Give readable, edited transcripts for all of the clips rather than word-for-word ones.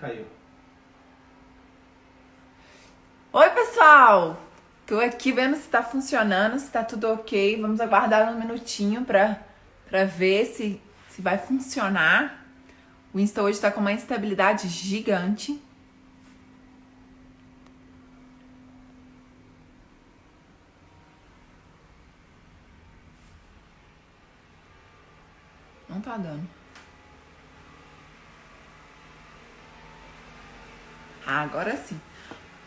caiu. Oi, pessoal! Tô aqui vendo se tá funcionando, se tá tudo ok. Vamos aguardar um minutinho pra ver se vai funcionar. O Insta hoje tá com uma instabilidade gigante. Não tá dando. Ah, agora sim.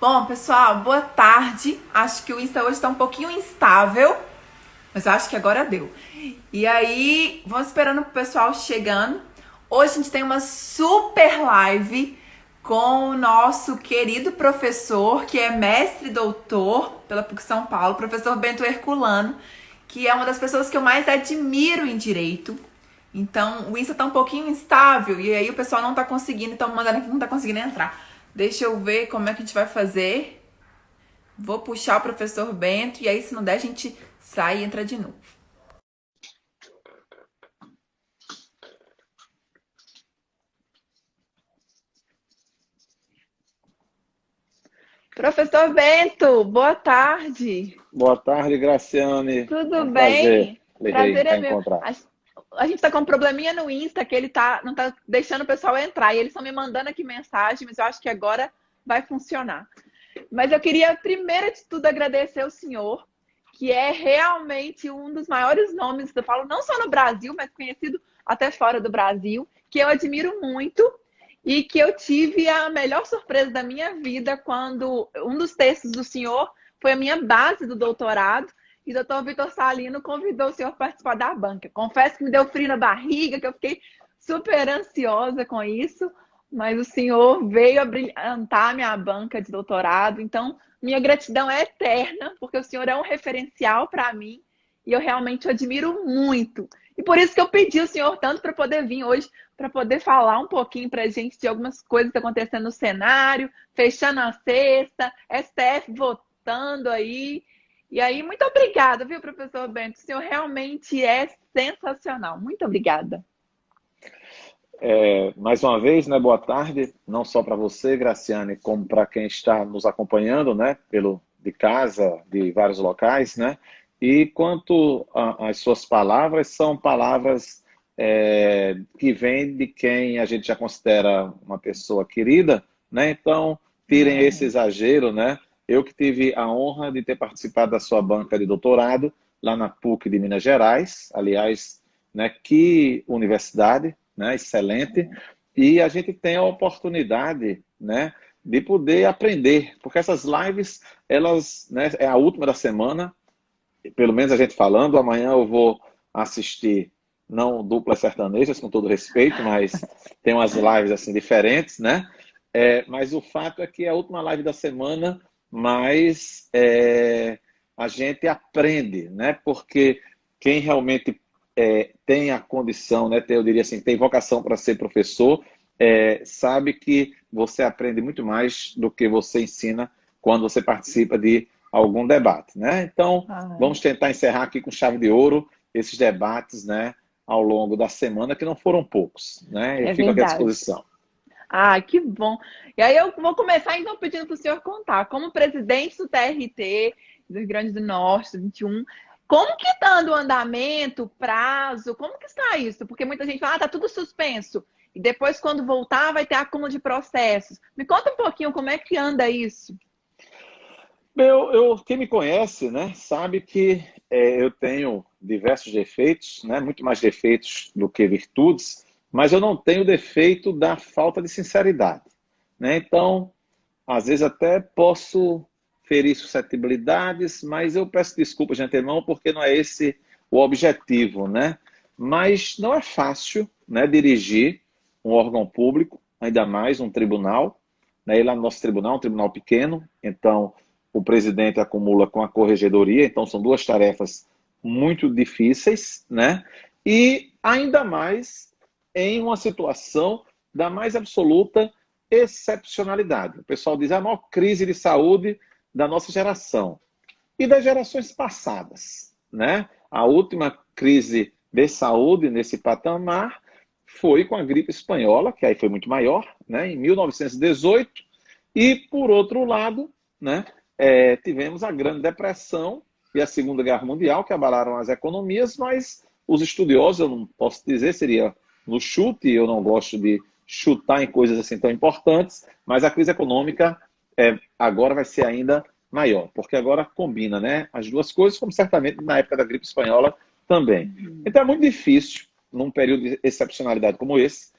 Bom, pessoal, boa tarde. Acho que o Insta hoje tá um pouquinho instável, mas eu acho que agora deu. E aí, vamos esperando o pessoal chegando. Hoje a gente tem uma super live com o nosso querido professor, que é mestre e doutor pela PUC São Paulo, professor Bento Herculano, que é uma das pessoas que eu mais admiro em direito. Então, o Insta tá um pouquinho instável e aí o pessoal não tá conseguindo, então mandando aqui que não tá conseguindo entrar. Deixa eu ver como é que a gente vai fazer. Vou puxar o professor Bento e aí, se não der, a gente sai e entra de novo. Professor Bento, boa tarde. Boa tarde, Graciane. É Tudo um prazer bem? lhe Prazer é meu. encontrar. A gente tá com um probleminha no Insta que ele não tá deixando o pessoal entrar. E eles estão me mandando aqui mensagem, mas eu acho que agora vai funcionar. Mas eu queria, primeiro de tudo, agradecer ao senhor, que é realmente um dos maiores nomes, eu falo, não só no Brasil, mas conhecido até fora do Brasil, que eu admiro muito e que eu tive a melhor surpresa da minha vida quando um dos textos do senhor foi a minha base do doutorado e o doutor Vitor Salino convidou o senhor para participar da banca. Confesso que me deu frio na barriga, que eu fiquei super ansiosa com isso, mas o senhor veio a brilhantar minha banca de doutorado, então minha gratidão é eterna, porque o senhor é um referencial para mim e eu realmente o admiro muito. E por isso que eu pedi o senhor tanto para poder vir hoje, para poder falar um pouquinho para a gente de algumas coisas que estão acontecendo no cenário, fechando a sexta, STF votando aí. E aí, muito obrigada, viu, professor Bento? O senhor realmente é sensacional. Muito obrigada. Mais uma vez, né, boa tarde, não só para você, Graciane, como para quem está nos acompanhando, né, de casa, de vários locais, né? E quanto às suas palavras, são palavras que vêm de quem a gente já considera uma pessoa querida, né? Então, tirem esse exagero, né? Eu que tive a honra de ter participado da sua banca de doutorado lá na PUC de Minas Gerais, aliás, né, que universidade, né, excelente, e a gente tem a oportunidade, né, de poder aprender, porque essas lives, elas, né, é a última da semana, pelo menos a gente falando, amanhã eu vou assistir, não duplas sertanejas, com todo respeito, mas tem umas lives assim diferentes, né? Mas o fato é que é a última live da semana, mas a gente aprende, né? Porque quem realmente tem a condição, né? Eu diria assim, tem vocação para ser professor, sabe que você aprende muito mais do que você ensina quando você participa de algum debate, né? Então, vamos tentar encerrar aqui com chave de ouro esses debates, né? Ao longo da semana, que não foram poucos, né? Eu É fico aqui à verdade. disposição. Ah, que bom. E aí eu vou começar então pedindo para o senhor contar, como presidente do TRT do Rio Grande do Norte, do 21, como que está o andamento, prazo, como que está isso? Porque muita gente fala, tá tudo suspenso. E depois, quando voltar, vai ter acúmulo de processos. Me conta um pouquinho como é que anda isso. Quem me conhece, né, sabe que eu tenho diversos defeitos, né, muito mais defeitos do que virtudes, mas eu não tenho defeito da falta de sinceridade, né? Então, às vezes até posso ferir suscetibilidades, mas eu peço desculpas de antemão porque não é esse o objetivo, né? Mas não é fácil, né, dirigir um órgão público, ainda mais um tribunal, né? E lá no nosso tribunal, um tribunal pequeno, então o presidente acumula com a corregedoria, então são duas tarefas muito difíceis, né? E ainda mais em uma situação da mais absoluta excepcionalidade. O pessoal diz a maior crise de saúde da nossa geração e das gerações passadas, né? A última crise de saúde nesse patamar foi com a gripe espanhola, que aí foi muito maior, né, em 1918, e, por outro lado, né, tivemos a Grande Depressão e a Segunda Guerra Mundial, que abalaram as economias, mas os estudiosos, eu não posso dizer, seria no chute, eu não gosto de chutar em coisas assim tão importantes, mas a crise econômica agora vai ser ainda maior, porque agora combina, né, as duas coisas, como certamente na época da gripe espanhola também. Então é muito difícil, num período de excepcionalidade como esse,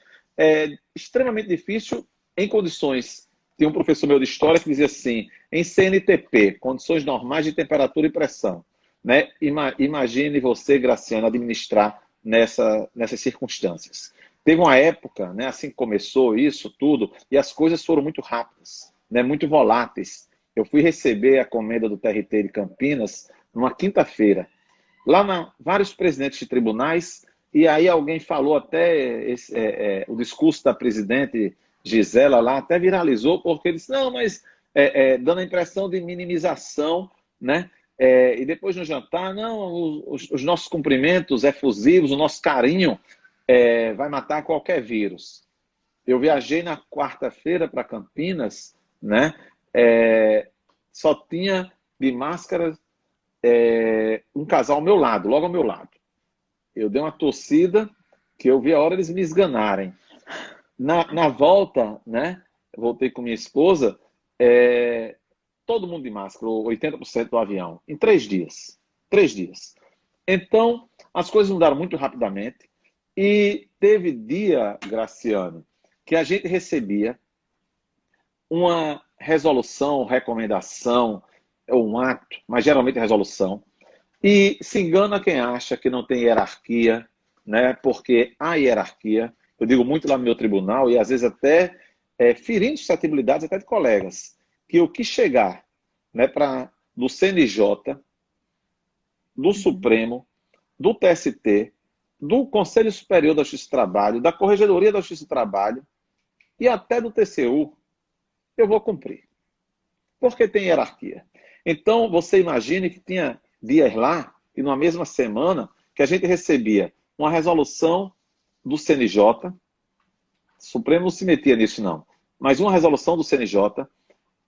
extremamente difícil em condições. Tinha um professor meu de história que dizia assim, em CNTP, condições normais de temperatura e pressão, né? Imagine você, Graciano, administrar nessas circunstâncias. Teve uma época, né, assim que começou isso tudo, e as coisas foram muito rápidas, né, muito voláteis. Eu fui receber a comenda do TRT de Campinas numa quinta-feira. Lá vários presidentes de tribunais, e aí alguém falou até o discurso da presidente Gisela lá, até viralizou, porque ele disse, não, mas dando a impressão de minimização, né? E depois no jantar, não, os nossos cumprimentos efusivos, o nosso carinho vai matar qualquer vírus. Eu viajei na quarta-feira para Campinas, né? Só tinha de máscara um casal ao meu lado, logo ao meu lado. Eu dei uma tossida que eu vi a hora eles me esganarem. Na volta, né? Voltei com minha esposa, todo mundo de máscara, 80% do avião, em 3 dias. 3 dias. Então, as coisas mudaram muito rapidamente e teve dia, Graciano, que a gente recebia uma resolução, recomendação, um ato, mas geralmente resolução, e se engana quem acha que não tem hierarquia, né? Porque há hierarquia. Eu digo muito lá no meu tribunal, e às vezes até ferindo suscetibilidades até de colegas, que o que chegar, né, do CNJ, do Supremo, do TST, do Conselho Superior da Justiça do Trabalho, da Corregedoria da Justiça do Trabalho e até do TCU, eu vou cumprir. Porque tem hierarquia. Então, você imagine que tinha dias lá, e numa mesma semana, que a gente recebia uma resolução do CNJ, o Supremo não se metia nisso não, mas uma resolução do CNJ,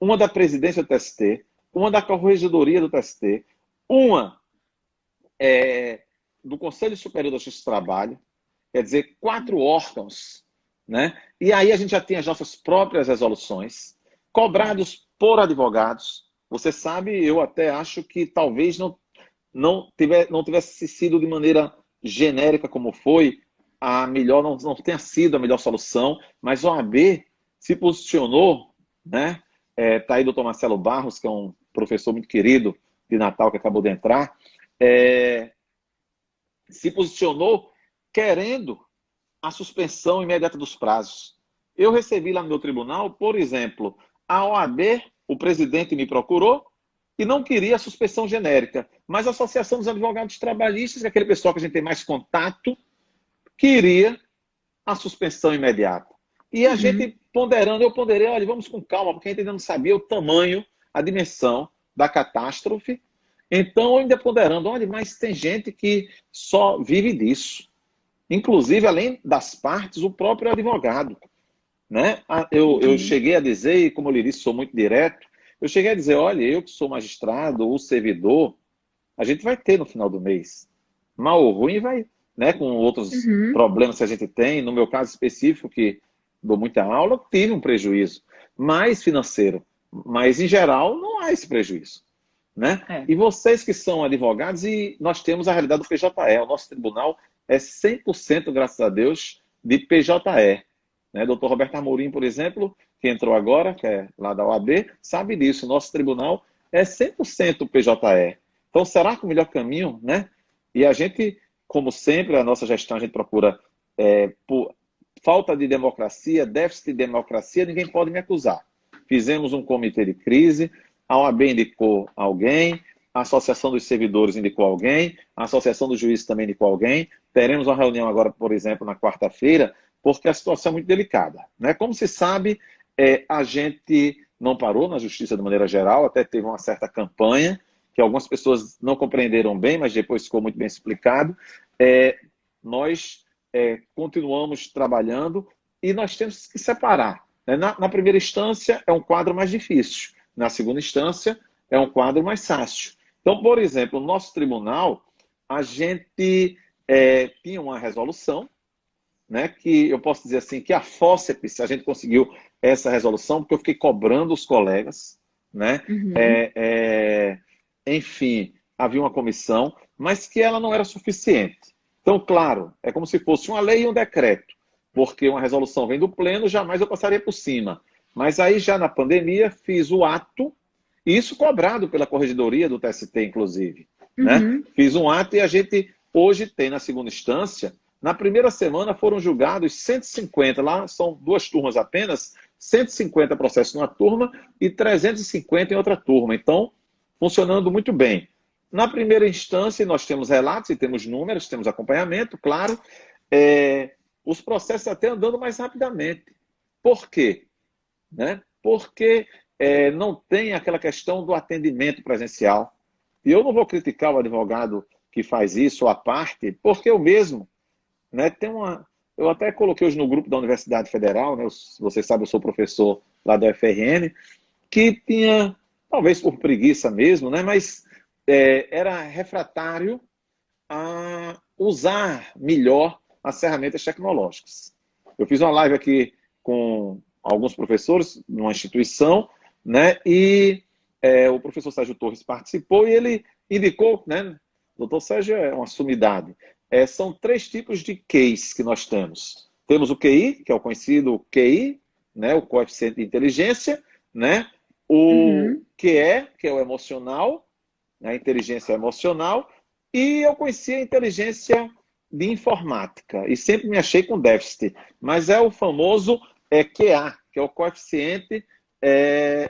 uma da presidência do TST, uma da Corregedoria do TST, uma do Conselho Superior da Justiça do Trabalho, quer dizer, 4 órgãos, né? E aí a gente já tinha as nossas próprias resoluções, cobrados por advogados. Você sabe, eu até acho que talvez não tivesse sido de maneira genérica como foi, a melhor, não tenha sido a melhor solução, mas o OAB se posicionou, né? Tá aí o doutor Marcelo Barros, que é um professor muito querido de Natal, que acabou de entrar, se posicionou querendo a suspensão imediata dos prazos. Eu recebi lá no meu tribunal, por exemplo, a OAB, o presidente me procurou e não queria a suspensão genérica, mas a Associação dos Advogados Trabalhistas, que é aquele pessoal que a gente tem mais contato, queria a suspensão imediata. E a gente ponderando, eu ponderei, olha, vamos com calma, porque a gente ainda não sabia o tamanho, a dimensão da catástrofe. Então, eu ainda ponderando, olha, mas tem gente que só vive disso. Inclusive, além das partes, o próprio advogado. Né? Eu cheguei a dizer, e como eu lhe disse, sou muito direto, eu cheguei a dizer, olha, eu que sou magistrado ou servidor, a gente vai ter no final do mês. Mal ou ruim vai, né, com outros problemas que a gente tem. No meu caso específico, que dou muita aula, tive um prejuízo, mais financeiro. Mas, em geral, não há esse prejuízo. Né? E vocês que são advogados, e nós temos a realidade do PJE, o nosso tribunal é 100%, graças a Deus, de PJE. Né? Doutor Roberto Amorim, por exemplo, que entrou agora, que é lá da OAB, sabe disso. O nosso tribunal é 100% PJE. Então, será que o melhor caminho, né? E a gente, como sempre, a nossa gestão, a gente procura, por falta de democracia, déficit de democracia, ninguém pode me acusar. Fizemos um comitê de crise, a OAB indicou alguém, a Associação dos Servidores indicou alguém, a Associação dos Juízes também indicou alguém. Teremos uma reunião agora, por exemplo, na quarta-feira, porque a situação é muito delicada. Né? Como se sabe, a gente não parou na justiça de maneira geral, até teve uma certa campanha, que algumas pessoas não compreenderam bem, mas depois ficou muito bem explicado. Nós continuamos trabalhando e nós temos que separar, né? Na primeira instância é um quadro mais difícil, na segunda instância é um quadro mais fácil. Então, por exemplo, no nosso tribunal, a gente tinha uma resolução, né, que eu posso dizer assim, que a fórceps, a gente conseguiu essa resolução, porque eu fiquei cobrando os colegas, né? Enfim, havia uma comissão, mas que ela não era suficiente. Então, claro, é como se fosse uma lei e um decreto, porque uma resolução vem do pleno, jamais eu passaria por cima. Mas aí, já na pandemia, fiz o ato, e isso cobrado pela Corregedoria do TST, inclusive, né? Fiz um ato e a gente hoje tem, na segunda instância, na primeira semana foram julgados 150, lá são 2 turmas apenas, 150 processos numa turma e 350 em outra turma. Então, funcionando muito bem. Na primeira instância, nós temos relatos e temos números, temos acompanhamento, claro. Os processos até andando mais rapidamente. Por quê? Né? Porque não tem aquela questão do atendimento presencial. E eu não vou criticar o advogado que faz isso à parte, porque eu mesmo, né, eu até coloquei hoje no grupo da Universidade Federal, né, vocês sabem, eu sou professor lá da UFRN, que tinha, talvez por preguiça mesmo, né, mas era refratário a usar melhor as ferramentas tecnológicas. Eu fiz uma live aqui com alguns professores numa instituição, né, e o professor Sérgio Torres participou e ele indicou, né, o doutor Sérgio é uma sumidade, são 3 tipos de case que nós temos. Temos o QI, que é o conhecido QI, né, o coeficiente de inteligência, né, o QE, que é o emocional, a inteligência emocional, e eu conheci a inteligência de informática, e sempre me achei com déficit, mas é o famoso QA, que é o coeficiente,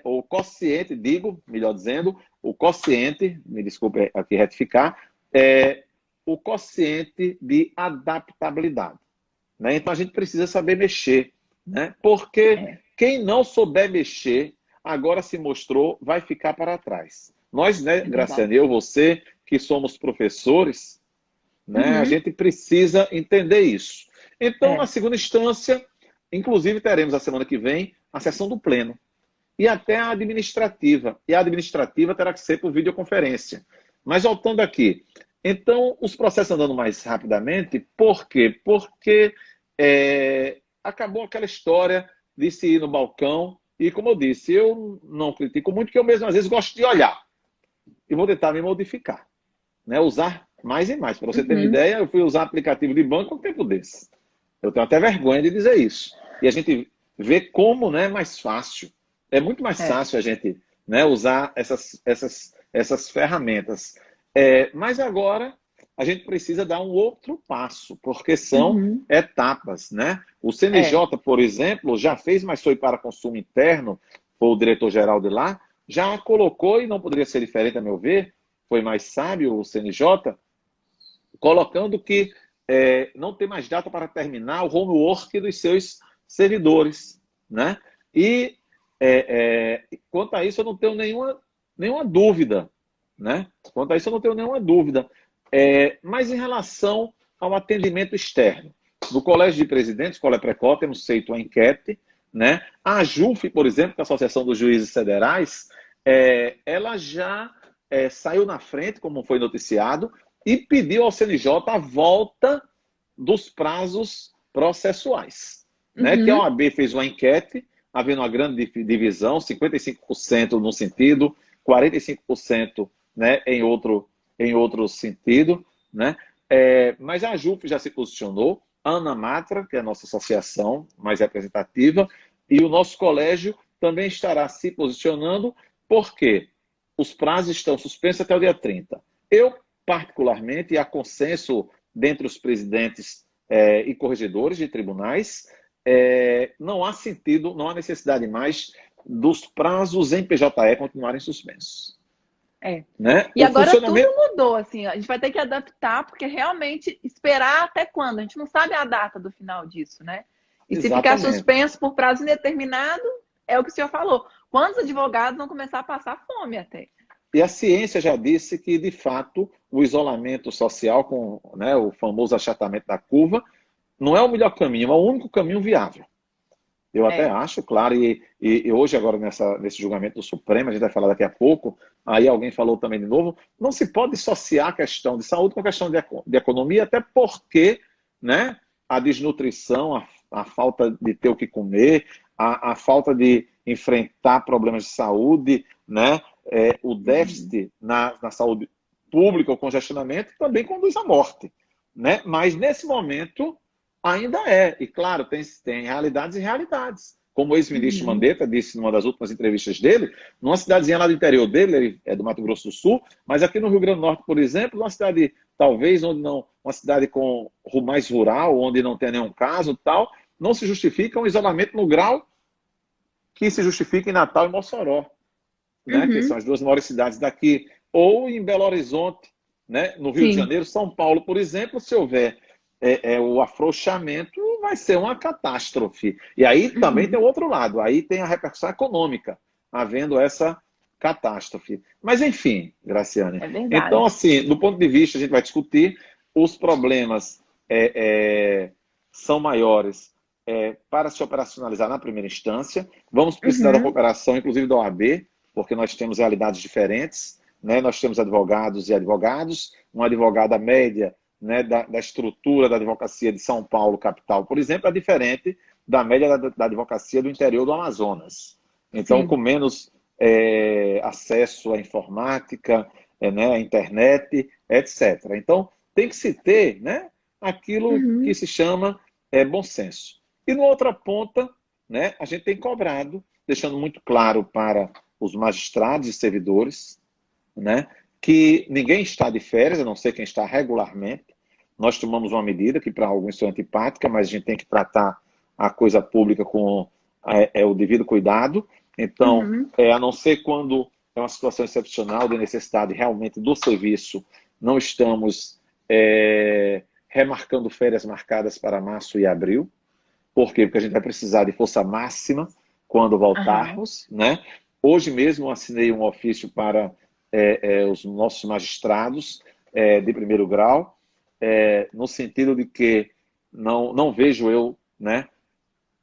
o quociente, melhor dizendo, o quociente, me desculpe aqui retificar, o quociente de adaptabilidade. Né? Então a gente precisa saber mexer, né? Porque quem não souber mexer, agora se mostrou, vai ficar para trás. Nós, né, Graciane, eu, você, que somos professores, né, a gente precisa entender isso. Então, na segunda instância, inclusive teremos a semana que vem a sessão do pleno. E até a administrativa. E a administrativa terá que ser por videoconferência. Mas voltando aqui, então, os processos andando mais rapidamente, por quê? Porque acabou aquela história de se ir no balcão, e como eu disse, eu não critico muito, porque eu mesmo às vezes gosto de olhar, e vou tentar me modificar, né? Usar mais e mais. Para você ter uma ideia, eu fui usar aplicativo de banco um tempo desse. Eu tenho até vergonha de dizer isso. E a gente vê como, né, é mais fácil. É muito mais fácil a gente, né, usar essas ferramentas. Mas agora a gente precisa dar um outro passo, porque são etapas, né? O CNJ, por exemplo, já fez, mas foi para consumo interno, foi o diretor-geral de lá, já colocou, e não poderia ser diferente a meu ver, foi mais sábio o CNJ, colocando que não tem mais data para terminar o homework dos seus servidores, né? E quanto a isso eu não tenho nenhuma dúvida, né? Quanto a isso eu não tenho nenhuma dúvida. Mas em relação ao atendimento externo, no Colégio de Presidentes, Colé Precó, temos feito uma enquete, né? A AJUF, por exemplo, que é a Associação dos Juízes Federais, ela já saiu na frente, como foi noticiado, e pediu ao CNJ a volta dos prazos processuais, né? Que a OAB fez uma enquete, havendo uma grande divisão, 55% num sentido, 45%, né, em outro sentido, né? Mas a AJUF já se posicionou, a Ana Matra, que é a nossa associação mais representativa, e o nosso colégio também estará se posicionando, porque os prazos estão suspensos até o dia 30. Eu, particularmente, e há consenso dentre os presidentes e corregedores de tribunais, não há sentido, não há necessidade mais dos prazos em PJE continuarem suspensos. Né? E agora tudo mudou, assim, a gente vai ter que adaptar, porque realmente esperar até quando? A gente não sabe a data do final disso, né? E se ficar suspenso por prazo indeterminado, é o que o senhor falou. Quantos advogados vão começar a passar fome até? E a ciência já disse que, de fato, o isolamento social, com, né, o famoso achatamento da curva, não é o melhor caminho, é o único caminho viável. Eu até É. acho, claro, e hoje agora nesse julgamento do Supremo, a gente vai falar daqui a pouco, aí alguém falou também de novo, não se pode dissociar a questão de saúde com a questão de economia, até porque, né, a desnutrição, a falta de ter o que comer, a falta de enfrentar problemas de saúde, né, o Uhum. déficit na saúde pública, o congestionamento, também conduz à morte. Né? Mas nesse momento ainda é. E claro, tem realidades e realidades. Como o ex-ministro Uhum. Mandetta disse numa das últimas entrevistas dele, numa cidadezinha lá do interior dele, ele é do Mato Grosso do Sul, mas aqui no Rio Grande do Norte, por exemplo, uma cidade talvez onde não, uma cidade com mais rural, onde não tem nenhum caso, tal, não se justifica um isolamento no grau que se justifica em Natal e Mossoró, né, que são Uhum. as duas maiores cidades daqui, ou em Belo Horizonte, né, no Rio de Sim. Janeiro, São Paulo, por exemplo, se houver o afrouxamento, vai ser uma catástrofe. E aí também tem Uhum. o outro lado, aí tem a repercussão econômica, havendo essa catástrofe. Mas, enfim, Graciane, É então, verdade. assim, do ponto de vista, a gente vai discutir, os problemas é, é, são maiores para se operacionalizar na primeira instância, vamos precisar da Uhum. cooperação, inclusive da OAB, porque nós temos realidades diferentes, né? Nós temos advogados e advogados, uma advogada média, né, da estrutura da advocacia de São Paulo, capital, por exemplo, é diferente da média da advocacia do interior do Amazonas. Então, com Sim. menos acesso à informática, né, à internet, etc. Então, tem que se ter, né, aquilo que Uhum. se chama bom senso. E na outra ponta, né, a gente tem cobrado, deixando muito claro para os magistrados e servidores, né, que ninguém está de férias, a não ser quem está regularmente. Nós tomamos uma medida que para alguns é antipática, mas a gente tem que tratar a coisa pública com o devido cuidado. Então, Uhum. a não ser quando é uma situação excepcional de necessidade realmente do serviço, não estamos remarcando férias marcadas para março e abril. Por quê? Porque a gente vai precisar de força máxima quando Aham. voltarmos, né? Hoje mesmo eu assinei um ofício para os nossos magistrados de primeiro grau, no sentido de que não vejo eu, né,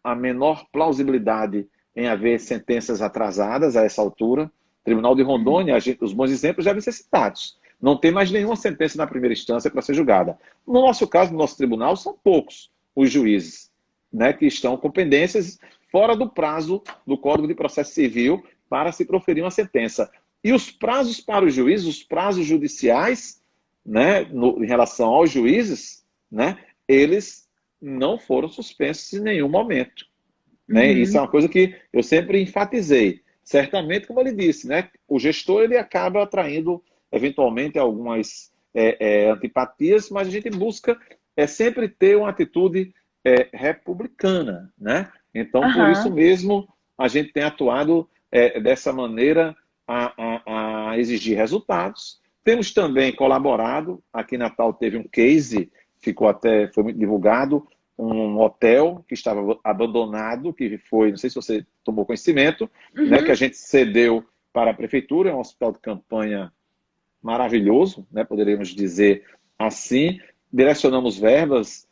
a menor plausibilidade em haver sentenças atrasadas a essa altura. Tribunal de Uhum. Rondônia, os bons exemplos devem ser citados. Não tem mais nenhuma sentença na primeira instância para ser julgada. No nosso caso, no nosso tribunal, são poucos os juízes, né, que estão com pendências fora do prazo do Código de Processo Civil para se proferir uma sentença. E os prazos para os juízes, os prazos judiciais, né, em relação aos juízes, né, eles não foram suspensos em nenhum momento. Né? Isso é Uhum. uma coisa que eu sempre enfatizei. Certamente, como ele disse, né, o gestor ele acaba atraindo eventualmente algumas antipatias, mas a gente busca sempre ter uma atitude republicana. Né? Então, por isso Aham. mesmo, a gente tem atuado dessa maneira a exigir resultados. Temos também colaborado, aqui em Natal teve um case, foi muito divulgado, um hotel que estava abandonado, que foi, não sei se você tomou conhecimento, né, que a Uhum. gente cedeu para a prefeitura, é um hospital de campanha maravilhoso, né, poderíamos dizer assim. Direcionamos verbas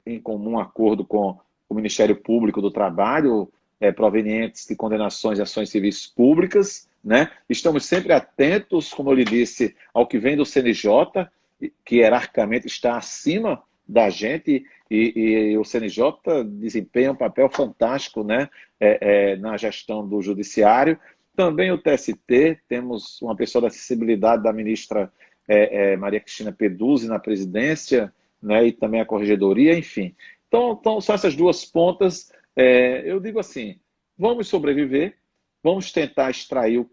em comum acordo com o Ministério Público do Trabalho, provenientes de condenações de ações civis públicas. Né? Estamos sempre atentos, como eu lhe disse, ao que vem do CNJ, que hierarquicamente está acima da gente, e o CNJ desempenha um papel fantástico, né, na gestão do judiciário. Também o TST, temos uma pessoa da acessibilidade da ministra Maria Cristina Peduzzi na presidência, né, e também a corregedoria, enfim. Então são essas duas pontas. Eu digo assim, vamos sobreviver, vamos tentar extrair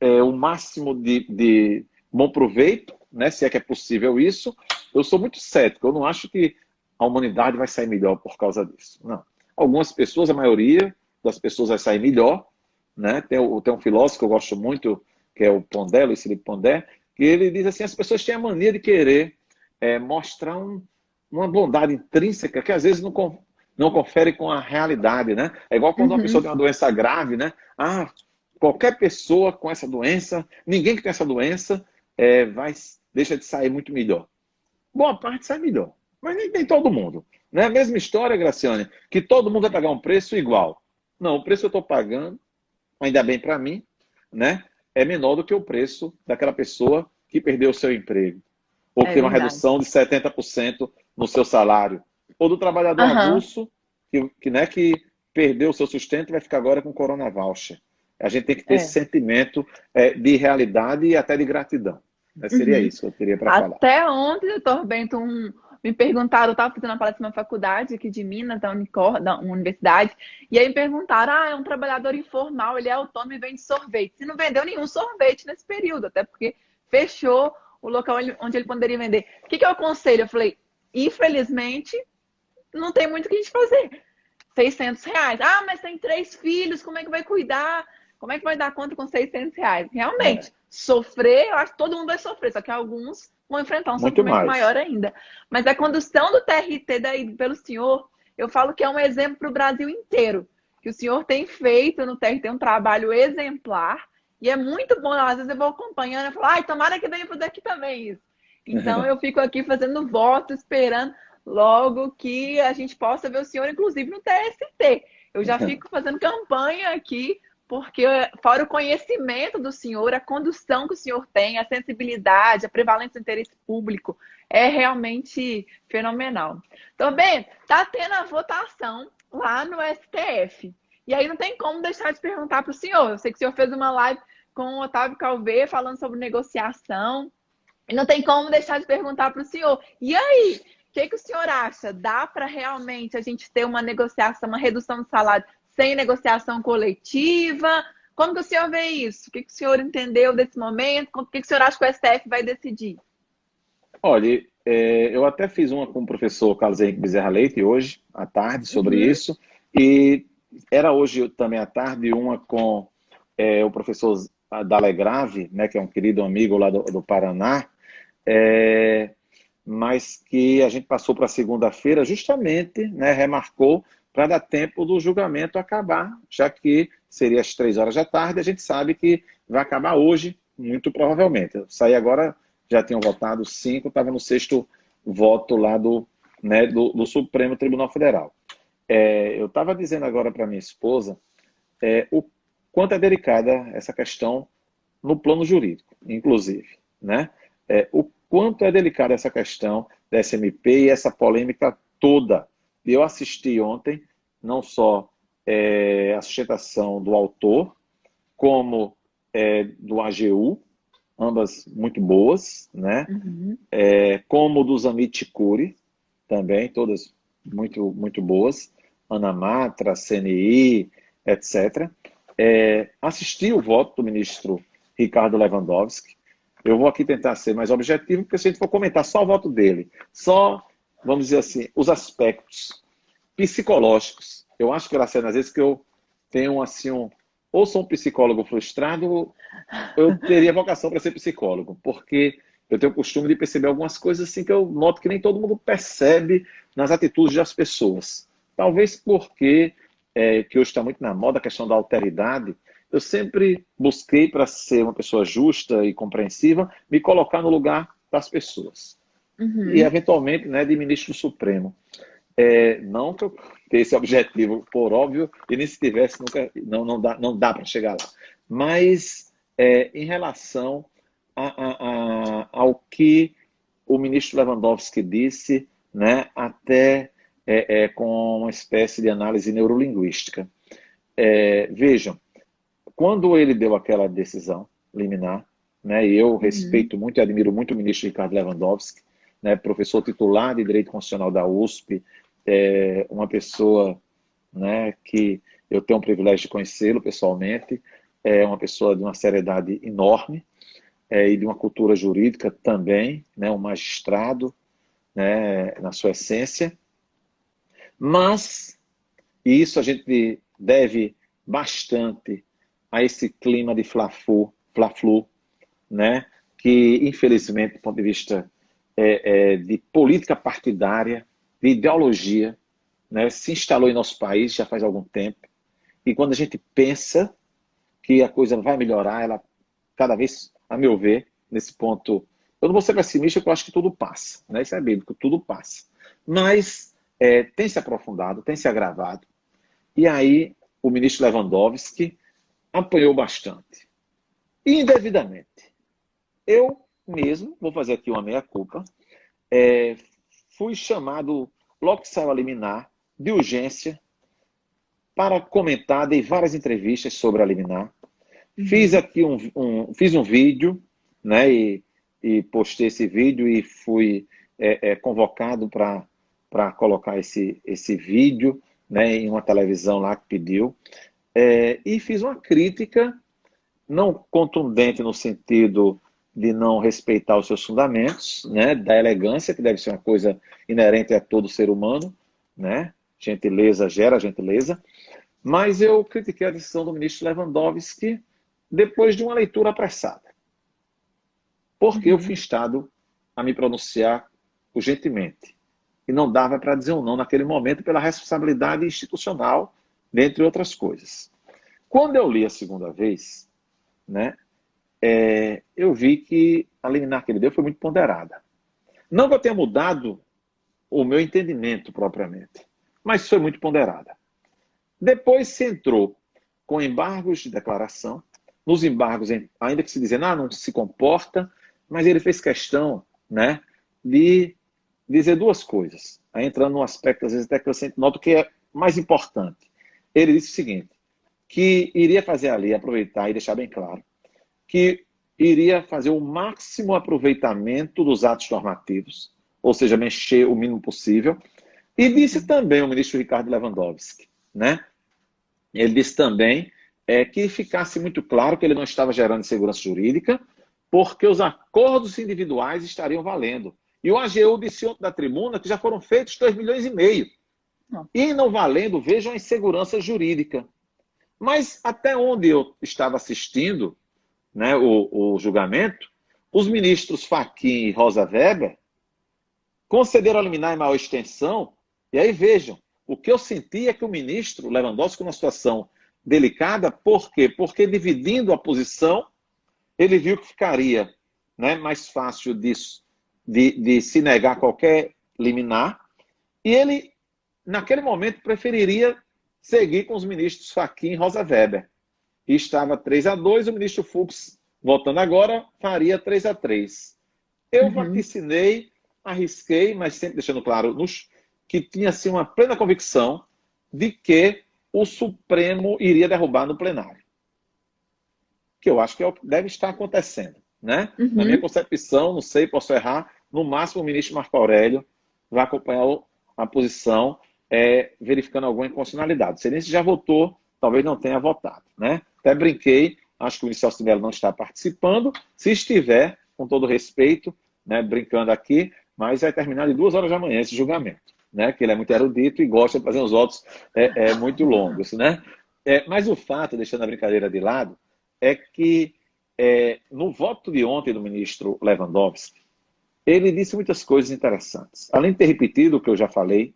o máximo de bom proveito, né, se é que é possível isso. Eu sou muito cético, eu não acho que a humanidade vai sair melhor por causa disso. Não. Algumas pessoas, a maioria das pessoas vai sair melhor. Né? Tem um filósofo que eu gosto muito, que é o Pondé, Luiz Felipe Pondé, que ele diz assim, as pessoas têm a mania de querer mostrar uma bondade intrínseca que às vezes não confere com a realidade. Né? É igual quando uma pessoa Uhum. tem uma doença grave, né? Qualquer pessoa com essa doença, ninguém que tem essa doença deixa de sair muito melhor. Boa parte sai melhor. Mas nem tem todo mundo. Né? A mesma história, Graciane, que todo mundo vai pagar um preço igual. Não, o preço que eu estou pagando, ainda bem para mim, né, é menor do que o preço daquela pessoa que perdeu o seu emprego, ou que É tem uma verdade. redução de 70% no seu salário, ou do trabalhador Aham. avulso que perdeu o seu sustento e vai ficar agora com Corona Voucher. A gente tem que ter esse É. sentimento de realidade e até de gratidão. Seria Uhum. isso que eu teria para falar. Até ontem, doutor Bento, me perguntaram, eu estava fazendo uma palestra numa faculdade aqui de Minas, da universidade, e aí me perguntaram, é um trabalhador informal, ele é autônomo e vende sorvete. Se não vendeu nenhum sorvete nesse período, até porque fechou o local onde ele poderia vender. O que eu aconselho? Eu falei, infelizmente, não tem muito o que a gente fazer. R$ 600. Mas tem 3 filhos, como é que vai cuidar? Como é que vai dar conta com R$ 600? É, Realmente, sofrer, eu acho que todo mundo vai sofrer, só que alguns vão enfrentar um muito sofrimento mais. maior ainda. Mas a condução do TRT daí pelo senhor, eu falo que é um exemplo para o Brasil inteiro. Que o senhor tem feito no TRT um trabalho exemplar. E é muito bom, às vezes eu vou acompanhando e falo, tomara que venha para daqui também isso. Então eu fico aqui fazendo voto, esperando logo que a gente possa ver o senhor, inclusive, no TST. Eu já fico fazendo campanha aqui, porque fora o conhecimento do senhor, a condução que o senhor tem, a sensibilidade, a prevalência do interesse público, é realmente fenomenal. Então, bem, tá tendo a votação lá no STF. E aí não tem como deixar de perguntar para o senhor. Eu sei que o senhor fez uma live com o Otávio Calvé falando sobre negociação. E não tem como deixar de perguntar para o senhor. E aí, o que o senhor acha? Dá para realmente a gente ter uma negociação, uma redução de salário sem negociação coletiva? Como que o senhor vê isso? O que o senhor entendeu desse momento? O que o senhor acha que o STF vai decidir? Olha, eu até fiz uma com o professor Carlos Henrique Bezerra Leite hoje, à tarde, sobre Uhum, isso, e era hoje também à tarde uma com o professor Dalegrave, né, que é um querido amigo lá do Paraná, é, mas que a gente passou para segunda-feira justamente, né, remarcou para dar tempo do julgamento acabar, já que seria às 3 horas da tarde, a gente sabe que vai acabar hoje, muito provavelmente. Eu saí agora, já tinham votado 5, estava no sexto voto lá do Supremo Tribunal Federal. Eu estava dizendo agora para minha esposa o quanto é delicada essa questão no plano jurídico, inclusive, né? O quanto é delicada essa questão da SMP e essa polêmica toda. Eu assisti ontem, não só a sustentação do autor, como do AGU, ambas muito boas, né? uhum, Como do Zamit Curi, também, todas muito, muito boas, Ana Matra, CNI, etc. Assisti o voto do ministro Ricardo Lewandowski. Eu vou aqui tentar ser mais objetivo, porque se a gente for comentar só o voto dele, só, vamos dizer assim, os aspectos psicológicos, eu acho, Graciana, às vezes que eu tenho assim ou sou um psicólogo frustrado, eu teria vocação para ser psicólogo, porque eu tenho o costume de perceber algumas coisas assim que eu noto que nem todo mundo percebe nas atitudes das pessoas. Talvez porque, que hoje está muito na moda a questão da alteridade, eu sempre busquei, para ser uma pessoa justa e compreensiva, me colocar no lugar das pessoas. E, uhum. eventualmente, né, de ministro supremo. Não que eu tenha esse objetivo, por óbvio, e nem se tivesse, nunca, não dá para chegar lá. Mas, em relação ao que o ministro Lewandowski disse, né, até com uma espécie de análise neurolinguística. Vejam, quando ele deu aquela decisão liminar, né, e eu Uhum. respeito muito e admiro muito o ministro Ricardo Lewandowski, né, professor titular de Direito Constitucional da USP, uma pessoa, né, que eu tenho o privilégio de conhecê-lo pessoalmente, é uma pessoa de uma seriedade enorme e de uma cultura jurídica também, né, um magistrado, né, na sua essência, mas e isso a gente deve bastante a esse clima de fla-flu, né? Que, infelizmente, do ponto de vista de política partidária, de ideologia, né? Se instalou em nosso país já faz algum tempo. E quando a gente pensa que a coisa vai melhorar, ela cada vez, a meu ver, nesse ponto, eu não vou ser pessimista, porque eu acho que tudo passa, né? Isso é bíblico, tudo passa. mas tem se aprofundado, tem se agravado. E aí o ministro Lewandowski apanhou bastante. E indevidamente. Eu mesmo, vou fazer aqui uma meia-culpa, fui chamado, logo que saiu a liminar, de urgência, para comentar, dei várias entrevistas sobre a liminar. Fiz aqui fiz um vídeo, né, e postei esse vídeo e fui convocado para colocar esse vídeo, né, em uma televisão lá que pediu. E fiz uma crítica, não contundente no sentido de não respeitar os seus fundamentos, né, da elegância, que deve ser uma coisa inerente a todo ser humano, né? Gentileza gera gentileza. Mas eu critiquei a decisão do ministro Lewandowski depois de uma leitura apressada. Porque eu fui instado a me pronunciar urgentemente. E não dava para dizer um não naquele momento pela responsabilidade institucional, dentre outras coisas. Quando eu li a segunda vez, né, eu vi que a liminar que ele deu foi muito ponderada. Não que eu tenha mudado o meu entendimento propriamente, mas foi muito ponderada. Depois se entrou com embargos de declaração, nos embargos, ainda que se dizendo, não se comporta, mas ele fez questão, né, de dizer duas coisas, aí entrando num aspecto, às vezes, até que eu sempre noto que é mais importante. Ele disse o seguinte, que iria fazer ali, aproveitar e deixar bem claro, que iria fazer o máximo aproveitamento dos atos normativos, ou seja, mexer o mínimo possível, e disse também o ministro Ricardo Lewandowski, né? Ele disse também que ficasse muito claro que ele não estava gerando insegurança jurídica, porque os acordos individuais estariam valendo. E o AGU disse ontem da tribuna que já foram feitos 2,5 milhões. E não valendo, vejam a insegurança jurídica. Mas até onde eu estava assistindo, né, o julgamento, os ministros Fachin e Rosa Weber concederam a liminar em maior extensão. E aí vejam, o que eu senti é que o ministro Lewandowski, numa situação delicada, por quê? Porque dividindo a posição, ele viu que ficaria, né, mais fácil de se negar qualquer liminar, e ele, naquele momento, preferiria seguir com os ministros Fachin e Rosa Weber. E estava 3-2, o ministro Fux, voltando agora, faria 3-3. Eu vaticinei, arrisquei, mas sempre deixando claro que tinha assim, uma plena convicção de que o Supremo iria derrubar no plenário. Que eu acho que é o que deve estar acontecendo, né? Na minha concepção, não sei, posso errar, no máximo o ministro Marco Aurélio vai acompanhar a posição, verificando alguma inconstitucionalidade. Se ele já votou, talvez não tenha votado, né? Até brinquei, acho que o ministro Celso de Mello não está participando, se estiver, com todo respeito, né, brincando aqui, mas vai terminar de 2 horas da manhã esse julgamento, né? Que ele é muito erudito e gosta de fazer uns votos muito longos, né? Mas o fato, deixando a brincadeira de lado, é que no voto de ontem do ministro Lewandowski, ele disse muitas coisas interessantes. Além de ter repetido o que eu já falei,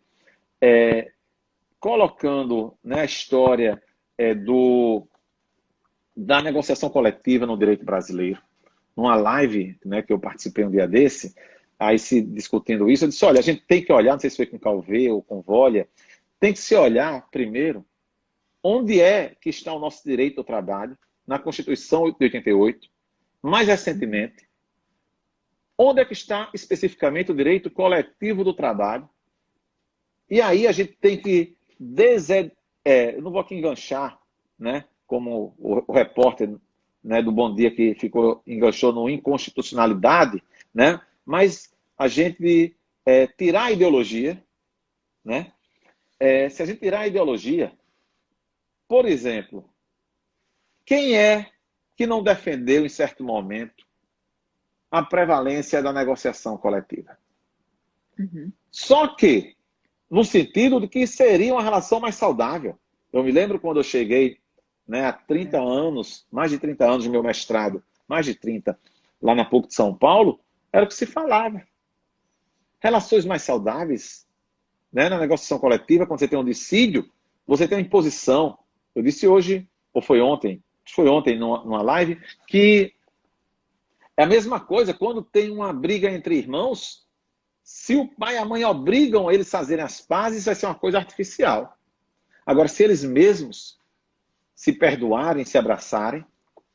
colocando, né, a história da negociação coletiva no direito brasileiro, numa live, né, que eu participei um dia desse, aí se discutindo isso, eu disse, olha, a gente tem que olhar, não sei se foi com Calvé ou com Volha, tem que se olhar primeiro onde é que está o nosso direito ao trabalho, na Constituição de 88, mais recentemente, onde é que está especificamente o direito coletivo do trabalho. E aí a gente tem que eu não vou aqui enganchar, né, como o repórter, né, do Bom Dia que enganchou no inconstitucionalidade, né, mas a gente tirar a ideologia, né, se a gente tirar a ideologia, por exemplo, quem é que não defendeu em certo momento a prevalência da negociação coletiva? Só que no sentido de que seria uma relação mais saudável. Eu me lembro quando eu cheguei, né, há 30 anos, mais de 30 anos do meu mestrado, mais de 30, lá na PUC de São Paulo, era o que se falava. Relações mais saudáveis, né, na negociação coletiva, quando você tem um dissídio, você tem uma imposição. Eu disse hoje, ou foi ontem numa live, que é a mesma coisa quando tem uma briga entre irmãos, Se o pai e a mãe obrigam eles a fazerem as pazes, vai ser uma coisa artificial. Agora, se eles mesmos se perdoarem, se abraçarem,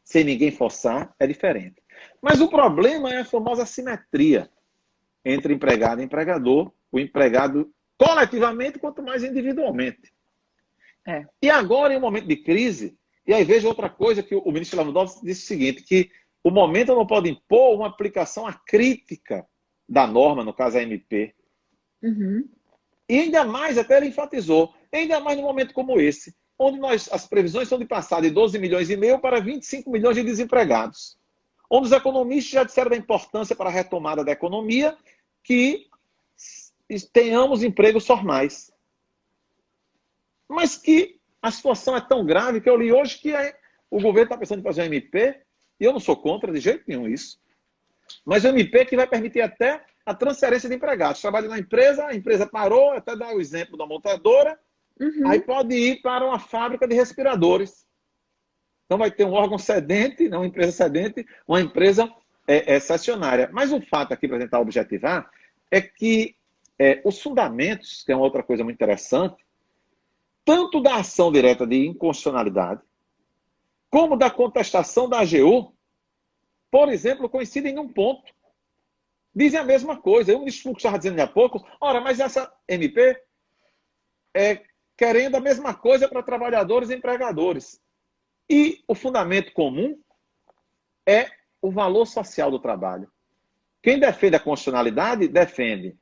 sem ninguém forçar, é diferente. Mas o problema é a famosa assimetria entre empregado e empregador, o empregado coletivamente, quanto mais individualmente. E agora, em um momento de crise, e aí veja outra coisa que o ministro Lavandovski disse o seguinte, que o momento não pode impor uma aplicação acrítica da norma, no caso a MP. Uhum. E ainda mais, até ele enfatizou, ainda mais num momento como esse, onde as previsões são de passar de 12 milhões e meio para 25 milhões de desempregados. Onde os economistas já disseram da importância para a retomada da economia que tenhamos empregos formais. Mas que a situação é tão grave que eu li hoje que o governo está pensando em fazer um MP, e eu não sou contra de jeito nenhum isso, mas um MP que vai permitir até a transferência de empregados. Trabalha na empresa, a empresa parou, até dar o exemplo da montadora, aí pode ir para uma fábrica de respiradores. Então vai ter um órgão cedente, não uma empresa cedente, uma empresa cessionária. Mas o fato aqui para tentar objetivar é que os fundamentos, que é uma outra coisa muito interessante, tanto da ação direta de inconstitucionalidade, como da contestação da AGU, por exemplo, coincidem em um ponto. Dizem a mesma coisa. O ministro Fux estava dizendo há pouco, ora, mas essa MP é querendo a mesma coisa para trabalhadores e empregadores. E o fundamento comum é o valor social do trabalho. Quem defende a constitucionalidade, defende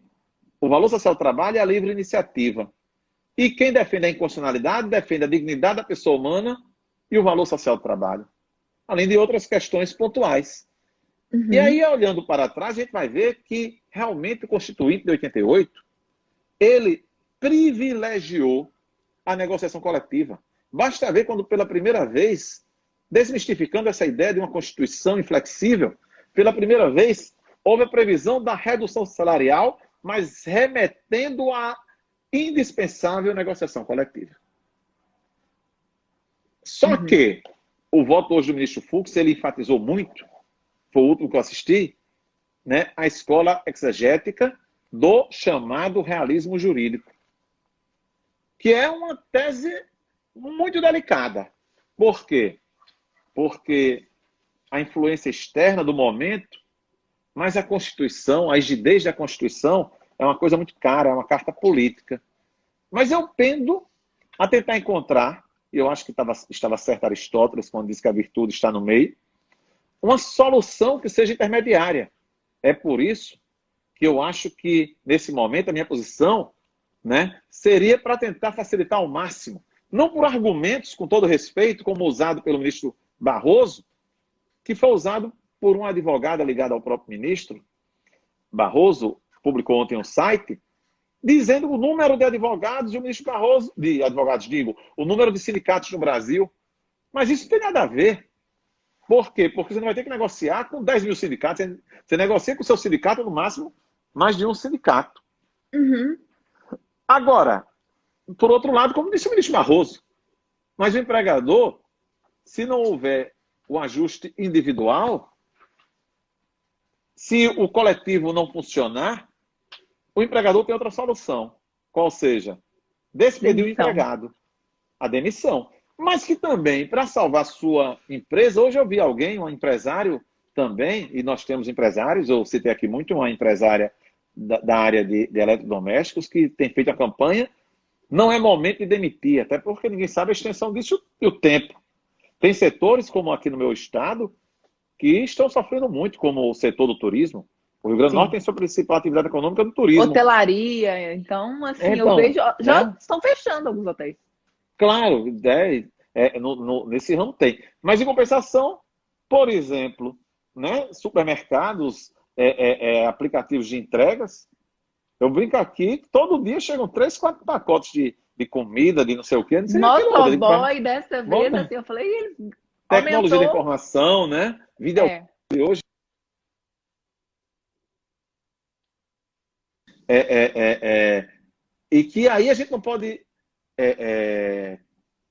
o valor social do trabalho e a livre iniciativa. E quem defende a inconstitucionalidade, defende a dignidade da pessoa humana e o valor social do trabalho. Além de outras questões pontuais. E aí, olhando para trás, a gente vai ver que realmente o Constituinte de 88, ele privilegiou a negociação coletiva. Basta ver quando, pela primeira vez, desmistificando essa ideia de uma Constituição inflexível, pela primeira vez, houve a previsão da redução salarial, mas remetendo à indispensável negociação coletiva. Só que o voto hoje do ministro Fux, ele enfatizou muito, foi o último que eu assisti, né, a escola exegética do chamado realismo jurídico, que é uma tese muito delicada. Por quê? Porque a influência externa do momento, mas a Constituição, a rigidez da Constituição é uma coisa muito cara, é uma carta política. Mas eu pendo a tentar encontrar, e eu acho que estava certo Aristóteles quando disse que a virtude está no meio, uma solução que seja intermediária. É por isso que eu acho que, nesse momento, a minha posição, né, seria para tentar facilitar ao máximo, não por argumentos, com todo respeito, como usado pelo ministro Barroso, que foi usado por uma advogada ligada ao próprio ministro. Barroso publicou ontem um site dizendo o número de advogados, e o ministro Barroso, de advogados, digo, o número de sindicatos no Brasil. Mas isso não tem nada a ver. Por quê? Porque você não vai ter que negociar com 10 mil sindicatos. Você negocia com o seu sindicato, no máximo, mais de um sindicato. Agora, por outro lado, como disse o ministro Barroso, mas o empregador, se não houver o ajuste individual, se o coletivo não funcionar, o empregador tem outra solução. Qual seja? Despedir o empregado. A demissão. Mas que também, para salvar sua empresa, hoje eu vi alguém, um empresário também, e nós temos empresários, eu citei aqui muito uma empresária da área de eletrodomésticos, que tem feito a campanha, não é momento de demitir, até porque ninguém sabe a extensão disso e o tempo. Tem setores, como aqui no meu estado, que estão sofrendo muito, como o setor do turismo. O Rio Grande do Norte tem sua principal atividade econômica do turismo. Hotelaria, então, assim, eu vejo, já estão fechando alguns hotéis. Claro, nesse ramo tem. Mas, em compensação, por exemplo, né, supermercados, aplicativos de entregas, eu brinco aqui que todo dia chegam 3, 4 pacotes de comida, de não sei o quê. Motoboy, dessa vez, assim, eu falei, ele tecnologia da informação, né? Vídeo hoje. E que aí a gente não pode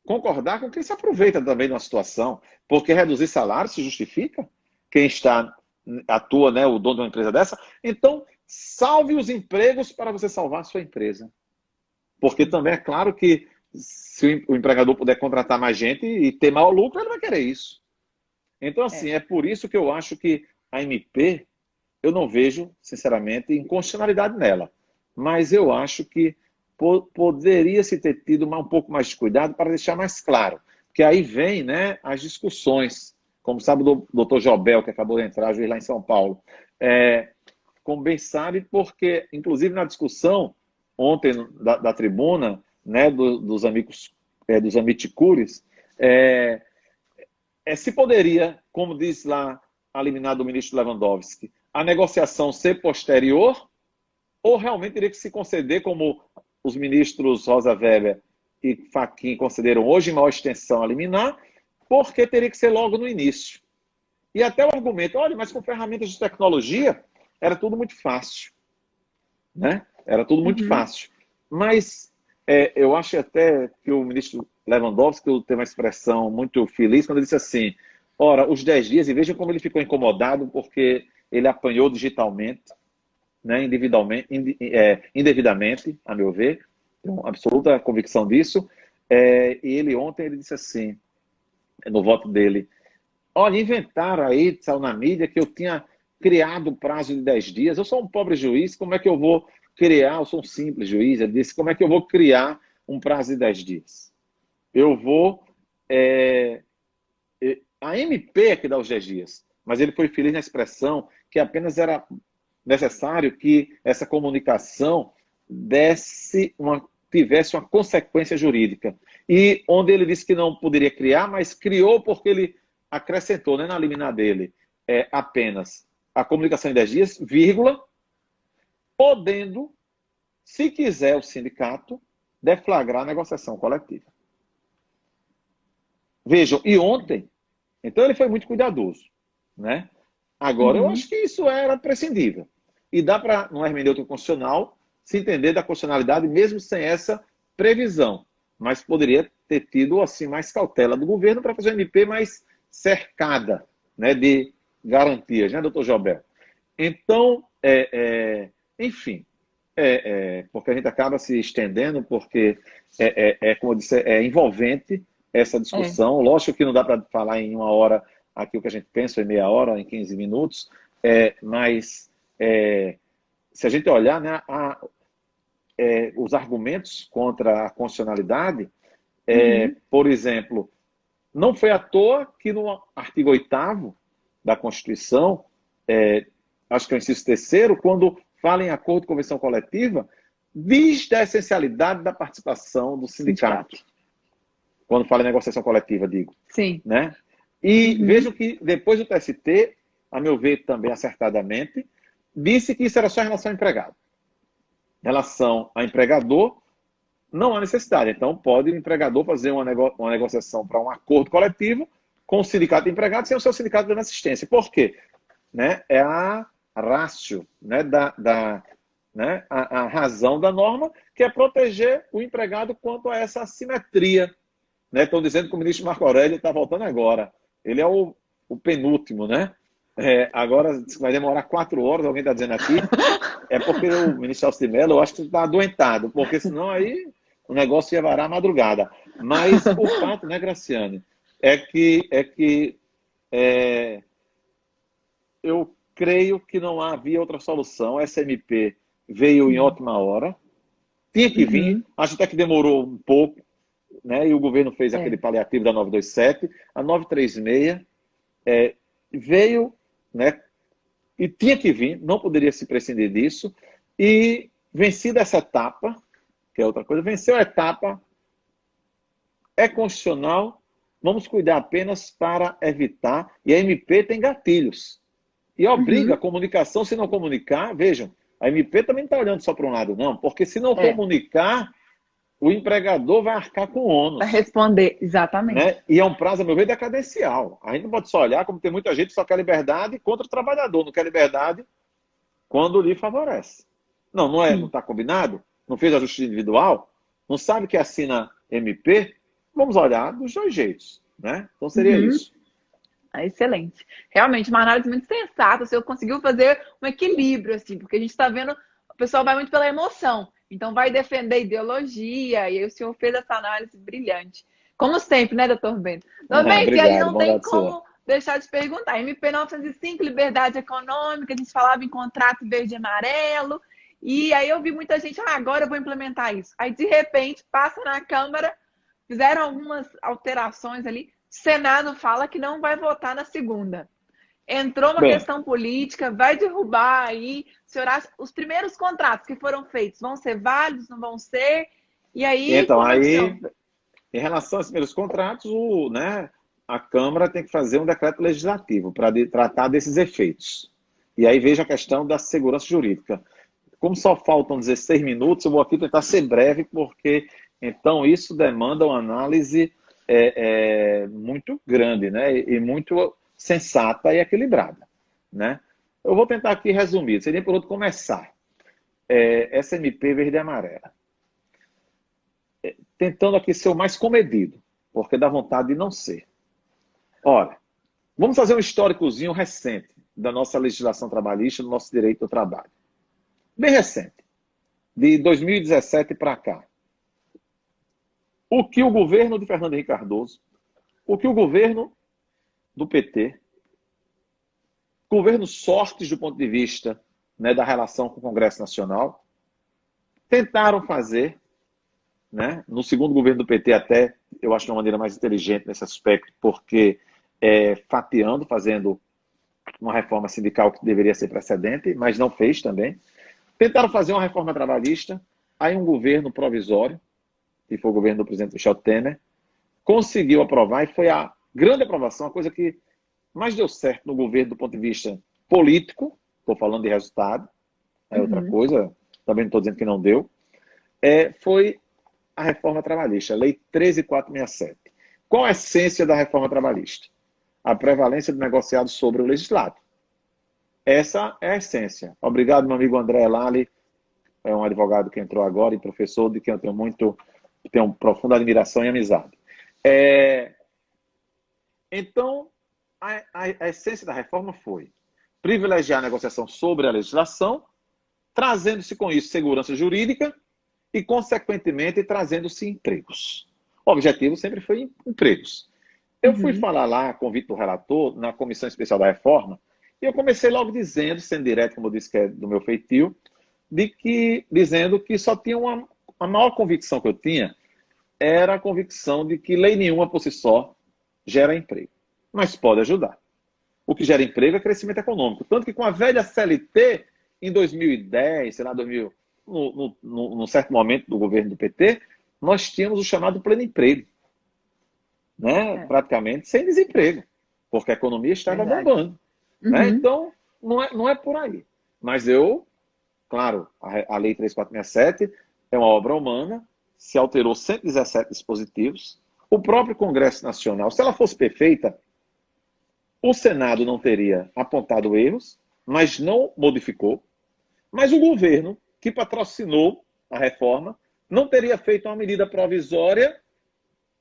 concordar com quem se aproveita também de uma situação, porque reduzir salário se justifica, quem atua, né, o dono de uma empresa dessa. Então, salve os empregos para você salvar a sua empresa. Porque também é claro que se o empregador puder contratar mais gente e ter maior lucro, ele vai querer isso. Então, assim, é por isso que eu acho que a MP, eu não vejo, sinceramente, inconstitucionalidade nela. Mas eu acho que poderia se ter tido um pouco mais de cuidado para deixar mais claro. Que aí vem, né, as discussões. Como sabe o doutor Jobel, que acabou de entrar, juiz lá em São Paulo. Como bem sabe, porque, inclusive, na discussão ontem da tribuna, né, dos amigos, dos amiticures, se poderia, como diz lá a liminar do ministro Lewandowski, a negociação ser posterior ou realmente teria que se conceder, como os ministros Rosa Weber e Fachin concederam hoje em maior extensão a liminar, porque teria que ser logo no início. E até o argumento, olha, mas com ferramentas de tecnologia era tudo muito fácil. Né? Era tudo muito fácil. Mas eu acho até que o ministro Lewandowski tem uma expressão muito feliz quando ele disse assim, ora, os 10 dias, e vejam como ele ficou incomodado porque ele apanhou digitalmente, né, indevidamente, a meu ver, tenho absoluta convicção disso, e ele ontem ele disse assim, no voto dele, olha, inventaram aí, saiu na mídia, que eu tinha criado o prazo de 10 dias, eu sou um pobre juiz, como é que eu vou criar, eu sou um simples juiz, ele disse, como é que eu vou criar um prazo de 10 dias? Eu vou... a MP é que dá os 10 dias, mas ele foi feliz na expressão que apenas era necessário que essa comunicação tivesse uma consequência jurídica. E onde ele disse que não poderia criar, mas criou porque ele acrescentou, né, na liminar dele, apenas a comunicação em 10 dias, vírgula, podendo, se quiser o sindicato, deflagrar a negociação coletiva. Vejam, e ontem, então ele foi muito cuidadoso, né? Agora, eu acho que isso era prescindível. E dá para, no hermenêutica constitucional, se entender da constitucionalidade, mesmo sem essa previsão. Mas poderia ter tido, assim, mais cautela do governo para fazer uma MP mais cercada, né, de garantias, né, doutor Jobel? Então, enfim, porque a gente acaba se estendendo, porque como eu disse, é envolvente essa discussão. Lógico que não dá para falar em 1 hora aquilo que a gente pensa, em meia hora, em 15 minutos, mas se a gente olhar, né, os argumentos contra a constitucionalidade, por exemplo, não foi à toa que no artigo 8º da Constituição, acho que é o inciso 3º, quando fala em acordo de convenção coletiva, diz da essencialidade da participação do sindicato. Quando fala em negociação coletiva, digo. Sim. Né? E vejo que depois do TST, a meu ver também acertadamente, disse que isso era só em relação ao empregado. Em relação ao empregador, não há necessidade. Então, pode o empregador fazer uma negociação para um acordo coletivo com o sindicato de empregados sem o seu sindicato dando assistência. Por quê? Né? É a ratio, né, né, a razão da norma, que é proteger o empregado quanto a essa assimetria. Né? Estão dizendo que o ministro Marco Aurélio está voltando agora. Ele é o penúltimo, né? Agora vai demorar 4 horas, alguém está dizendo aqui. É porque o ministro Celso de Mello, eu acho que está adoentado, porque senão aí o negócio ia varar a madrugada. Mas o fato, né, Graciane, é que eu creio que não havia outra solução. Essa MP veio em ótima hora. Tinha que vir, acho até que demorou um pouco, né? E o governo fez aquele paliativo da 927. A 936 veio, né? E tinha que vir, não poderia se prescindir disso. E vencida essa etapa, que é outra coisa, venceu a etapa, é constitucional, vamos cuidar apenas para evitar, e a MP tem gatilhos. E obriga a comunicação, se não comunicar, vejam, a MP também não está olhando só para um lado, não, porque se não comunicar, o empregador vai arcar com o ônus. Vai responder, exatamente. Né? E é um prazo, a meu ver, decadencial. A gente não pode só olhar, como tem muita gente que só quer liberdade contra o trabalhador, não quer liberdade quando lhe favorece. Não está combinado? Não fez a justiça individual? Não sabe que assina MP? Vamos olhar dos dois jeitos. Né? Então seria isso. Excelente. Realmente, uma análise muito sensata. Você conseguiu fazer um equilíbrio, assim, porque a gente está vendo, o pessoal vai muito pela emoção. Então, vai defender ideologia, e aí o senhor fez essa análise brilhante. Como sempre, né, doutor Bento? Doutor Bento, e aí Obrigado, não tem bondade sua. como deixar de perguntar. MP 905, liberdade econômica, a gente falava em contrato verde e amarelo, e aí eu vi muita gente, agora eu vou implementar isso. Aí, de repente, passa na Câmara, fizeram algumas alterações ali, Senado fala que não vai votar na segunda. Entrou uma Bem, questão política, vai derrubar aí. Senhor, os primeiros contratos que foram feitos vão ser válidos, não vão ser? E aí, então, como é que o aí, senhor... em relação aos primeiros contratos, né, a Câmara tem que fazer um decreto legislativo para tratar desses efeitos. E aí veja a questão da segurança jurídica. Como só faltam 16 minutos, eu vou aqui tentar ser breve, porque então isso demanda uma análise muito grande, né? E muito sensata e equilibrada, né? Eu vou tentar aqui resumir, seria por outro começar. Essa MP verde e amarela. Tentando aqui ser o mais comedido, porque dá vontade de não ser. Ora, vamos fazer um históricozinho recente da nossa legislação trabalhista, do nosso direito ao trabalho. Bem recente, de 2017 para cá. O que o governo de Fernando Henrique Cardoso, o que o governo do PT, governos sortes do ponto de vista, né, da relação com o Congresso Nacional, tentaram fazer, né, no segundo governo do PT até, eu acho de uma maneira mais inteligente nesse aspecto, porque fatiando, fazendo uma reforma sindical que deveria ser precedente, mas não fez também. Tentaram fazer uma reforma trabalhista, aí um governo provisório, que foi o governo do presidente Michel Temer, conseguiu aprovar, e foi a grande aprovação, a coisa que mais deu certo no governo do ponto de vista político, estou falando de resultado, é outra coisa, também não estou dizendo que não deu, foi a reforma trabalhista, a Lei 13.467. Qual a essência da reforma trabalhista? A prevalência do negociado sobre o legislado. Essa é a essência. Obrigado, meu amigo André Lali, é um advogado que entrou agora e professor de quem eu tenho profunda admiração e amizade. Então, a essência da reforma foi privilegiar a negociação sobre a legislação, trazendo-se com isso segurança jurídica e, consequentemente, trazendo-se empregos. O objetivo sempre foi empregos. Eu fui falar lá, a convite do relator, na Comissão Especial da Reforma, e eu comecei logo dizendo, sendo direto, como eu disse que é do meu feitio, dizendo que só tinha a maior convicção que eu tinha era a convicção de que lei nenhuma por si só gera emprego, mas pode ajudar. O que gera emprego é crescimento econômico. Tanto que com a velha CLT, em 2010, sei lá, num certo momento do governo do PT, nós tínhamos o chamado pleno emprego, né? Praticamente sem desemprego, porque a economia estava bombando. Né? Então, não é por aí. Mas claro, a Lei 3467 é uma obra humana, se alterou 117 dispositivos. O próprio Congresso Nacional, se ela fosse perfeita, o Senado não teria apontado erros, mas não modificou. Mas o governo, que patrocinou a reforma, não teria feito uma medida provisória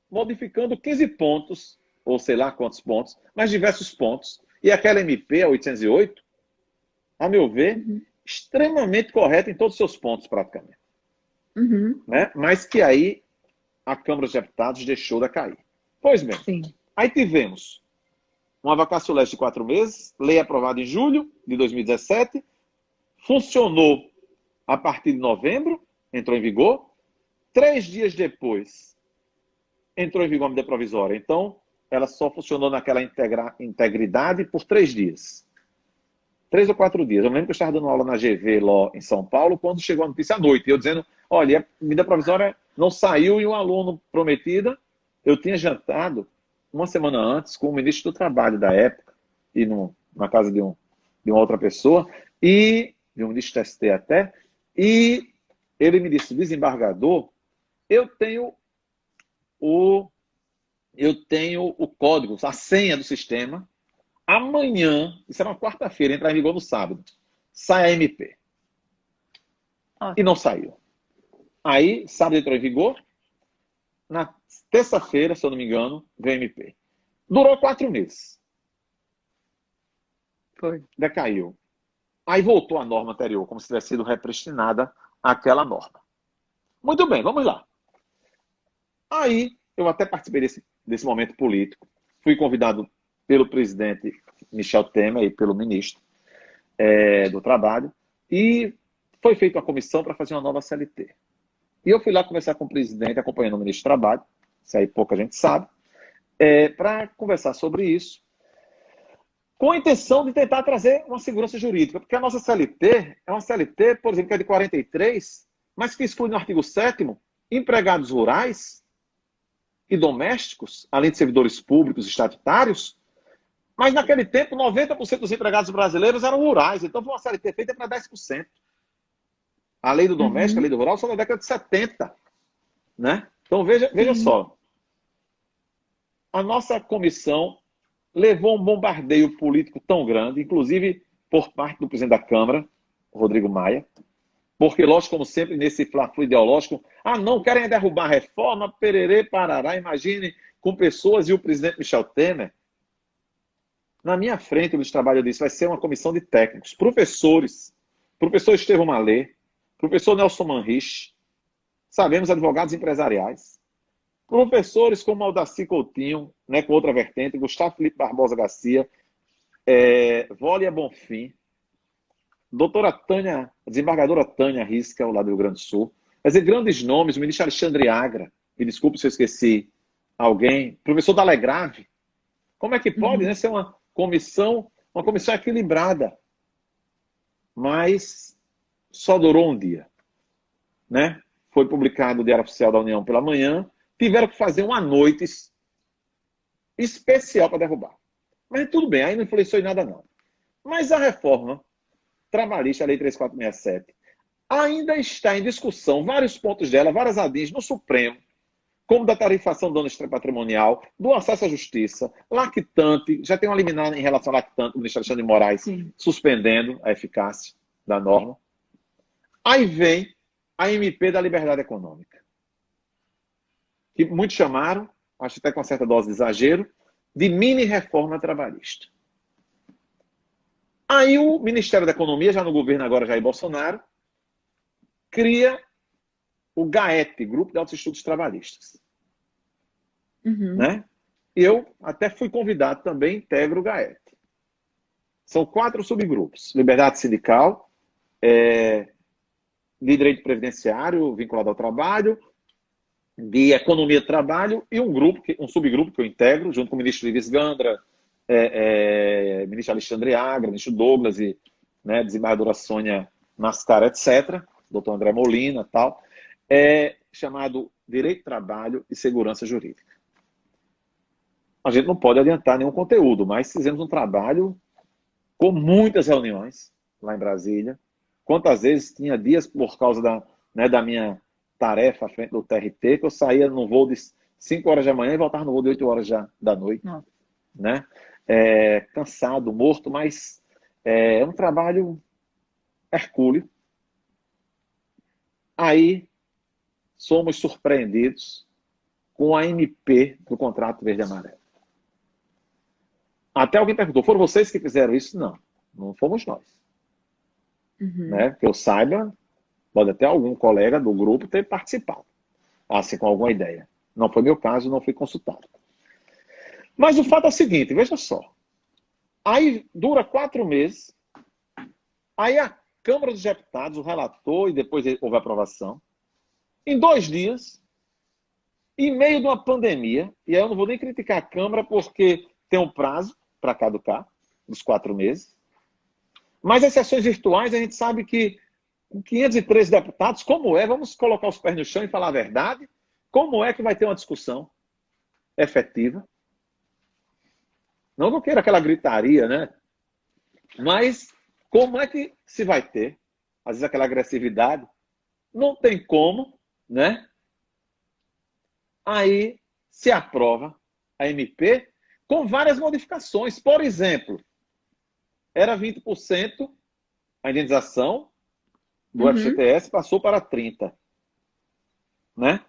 modificando 15 pontos, ou sei lá quantos pontos, mas diversos pontos. E aquela MP, a 808, a meu ver, extremamente correta em todos os seus pontos, praticamente. Né? Mas que aí a Câmara dos Deputados deixou de cair. Pois bem, aí tivemos uma vacatio legis de 4 meses, lei aprovada em julho de 2017, funcionou a partir de novembro, entrou em vigor. 3 dias depois, entrou em vigor a medida provisória. Então, ela só funcionou naquela integridade por 3 dias. 3 ou 4 dias. Eu lembro que eu estava dando aula na GV Law em São Paulo, quando chegou a notícia à noite. Eu dizendo, olha, a medida provisória não saiu, e um aluno prometida, eu tinha jantado uma semana antes com o ministro do Trabalho da época, e na casa de uma outra pessoa, e de um ministro do ST até, e ele me disse, desembargador, eu tenho o código, a senha do sistema. Amanhã, isso era uma quarta-feira, entrar em vigor no sábado, sai a MP. E não saiu. Aí, sábado entrou em vigor, na terça-feira, se eu não me engano, veio a MP. Durou 4 meses. Foi. decaiu. Aí voltou a norma anterior, como se tivesse sido repristinada aquela norma. Muito bem, vamos lá. Aí, eu até participei desse momento político. Fui convidado pelo presidente Michel Temer e pelo ministro do Trabalho. E foi feita uma comissão para fazer uma nova CLT. E eu fui lá conversar com o presidente, acompanhando o ministro do Trabalho, isso aí pouca gente sabe, para conversar sobre isso, com a intenção de tentar trazer uma segurança jurídica. Porque a nossa CLT é uma CLT, por exemplo, que é de 43, mas que exclui no artigo 7º empregados rurais e domésticos, além de servidores públicos e estatutários, mas naquele tempo 90% dos empregados brasileiros eram rurais, então foi uma CLT feita para 10%. A lei do doméstico, a lei do rural, são da década de 70. Né? Então veja só, a nossa comissão levou um bombardeio político tão grande, inclusive por parte do presidente da Câmara, Rodrigo Maia, porque, lógico, como sempre, nesse fla-flu ideológico, não, querem derrubar a reforma, pererê, parará, imagine, com pessoas e o presidente Michel Temer. Na minha frente, o trabalho disse, vai ser uma comissão de técnicos, professor Estevão Malê, professor Nelson Manrich, sabemos, advogados empresariais, professores como Aldaci Coutinho, né, com outra vertente, Gustavo Felipe Barbosa Garcia, Vólia Bonfim, doutora Tânia, desembargadora Tânia Risca, lá do Rio Grande do Sul. Quer dizer, grandes nomes, o ministro Alexandre Agra, me desculpe se eu esqueci alguém, professor Dalegrave. Como é que pode, né, ser uma comissão equilibrada? Mas só durou um dia. Né? Foi publicado no Diário Oficial da União pela manhã, tiveram que fazer uma noite especial para derrubar. Mas tudo bem, aí não influenciou em nada não. Mas a reforma trabalhista, a Lei 3467, ainda está em discussão, vários pontos dela, várias ADIs no Supremo, como da tarifação do dano patrimonial, do acesso à justiça, lactante, já tem uma liminar em relação ao lactante, o ministro Alexandre de Moraes suspendendo a eficácia da norma. Aí vem a MP da liberdade econômica, que muitos chamaram, acho até com certa dose de exagero, de mini-reforma trabalhista. Aí o Ministério da Economia, já no governo agora Jair Bolsonaro, cria o GAET, Grupo de Altos Estudos Trabalhistas. Né? Eu até fui convidado também, integro o GAET. São 4 subgrupos. Liberdade sindical, de direito previdenciário vinculado ao trabalho, de economia do trabalho e um subgrupo que eu integro, junto com o ministro Ives Gandra, ministro Alexandre Agra, ministro Douglas e desembargadora Sônia Mascara, etc., doutor André Molina e tal, chamado Direito do Trabalho e Segurança Jurídica. A gente não pode adiantar nenhum conteúdo, mas fizemos um trabalho com muitas reuniões lá em Brasília. Quantas vezes tinha dias por causa da minha tarefa à frente do TRT, que eu saía no voo de 5 horas da manhã e voltava no voo de 8 horas da noite. Né? Cansado, morto, mas é um trabalho hercúleo. Aí somos surpreendidos com a MP do contrato verde e amarelo. Até alguém perguntou, foram vocês que fizeram isso? Não, não fomos nós. Né? Que eu saiba, pode até algum colega do grupo ter participado, assim, com alguma ideia. Não foi meu caso, não fui consultado. Mas o fato é o seguinte, veja só. Aí dura 4 meses, aí a Câmara dos Deputados, o relator, e depois houve a aprovação. Em 2 dias, em meio de uma pandemia, e aí eu não vou nem criticar a Câmara, porque tem um prazo para caducar, dos 4 meses. Mas as sessões virtuais, a gente sabe que com 513 deputados, como vamos colocar os pés no chão e falar a verdade, como é que vai ter uma discussão efetiva? Não que eu queira aquela gritaria, né? Mas como é que se vai ter? Às vezes aquela agressividade. Não tem como, né? Aí se aprova a MP com várias modificações. Por exemplo, era 20% a indenização do FGTS, passou para 30%. Né?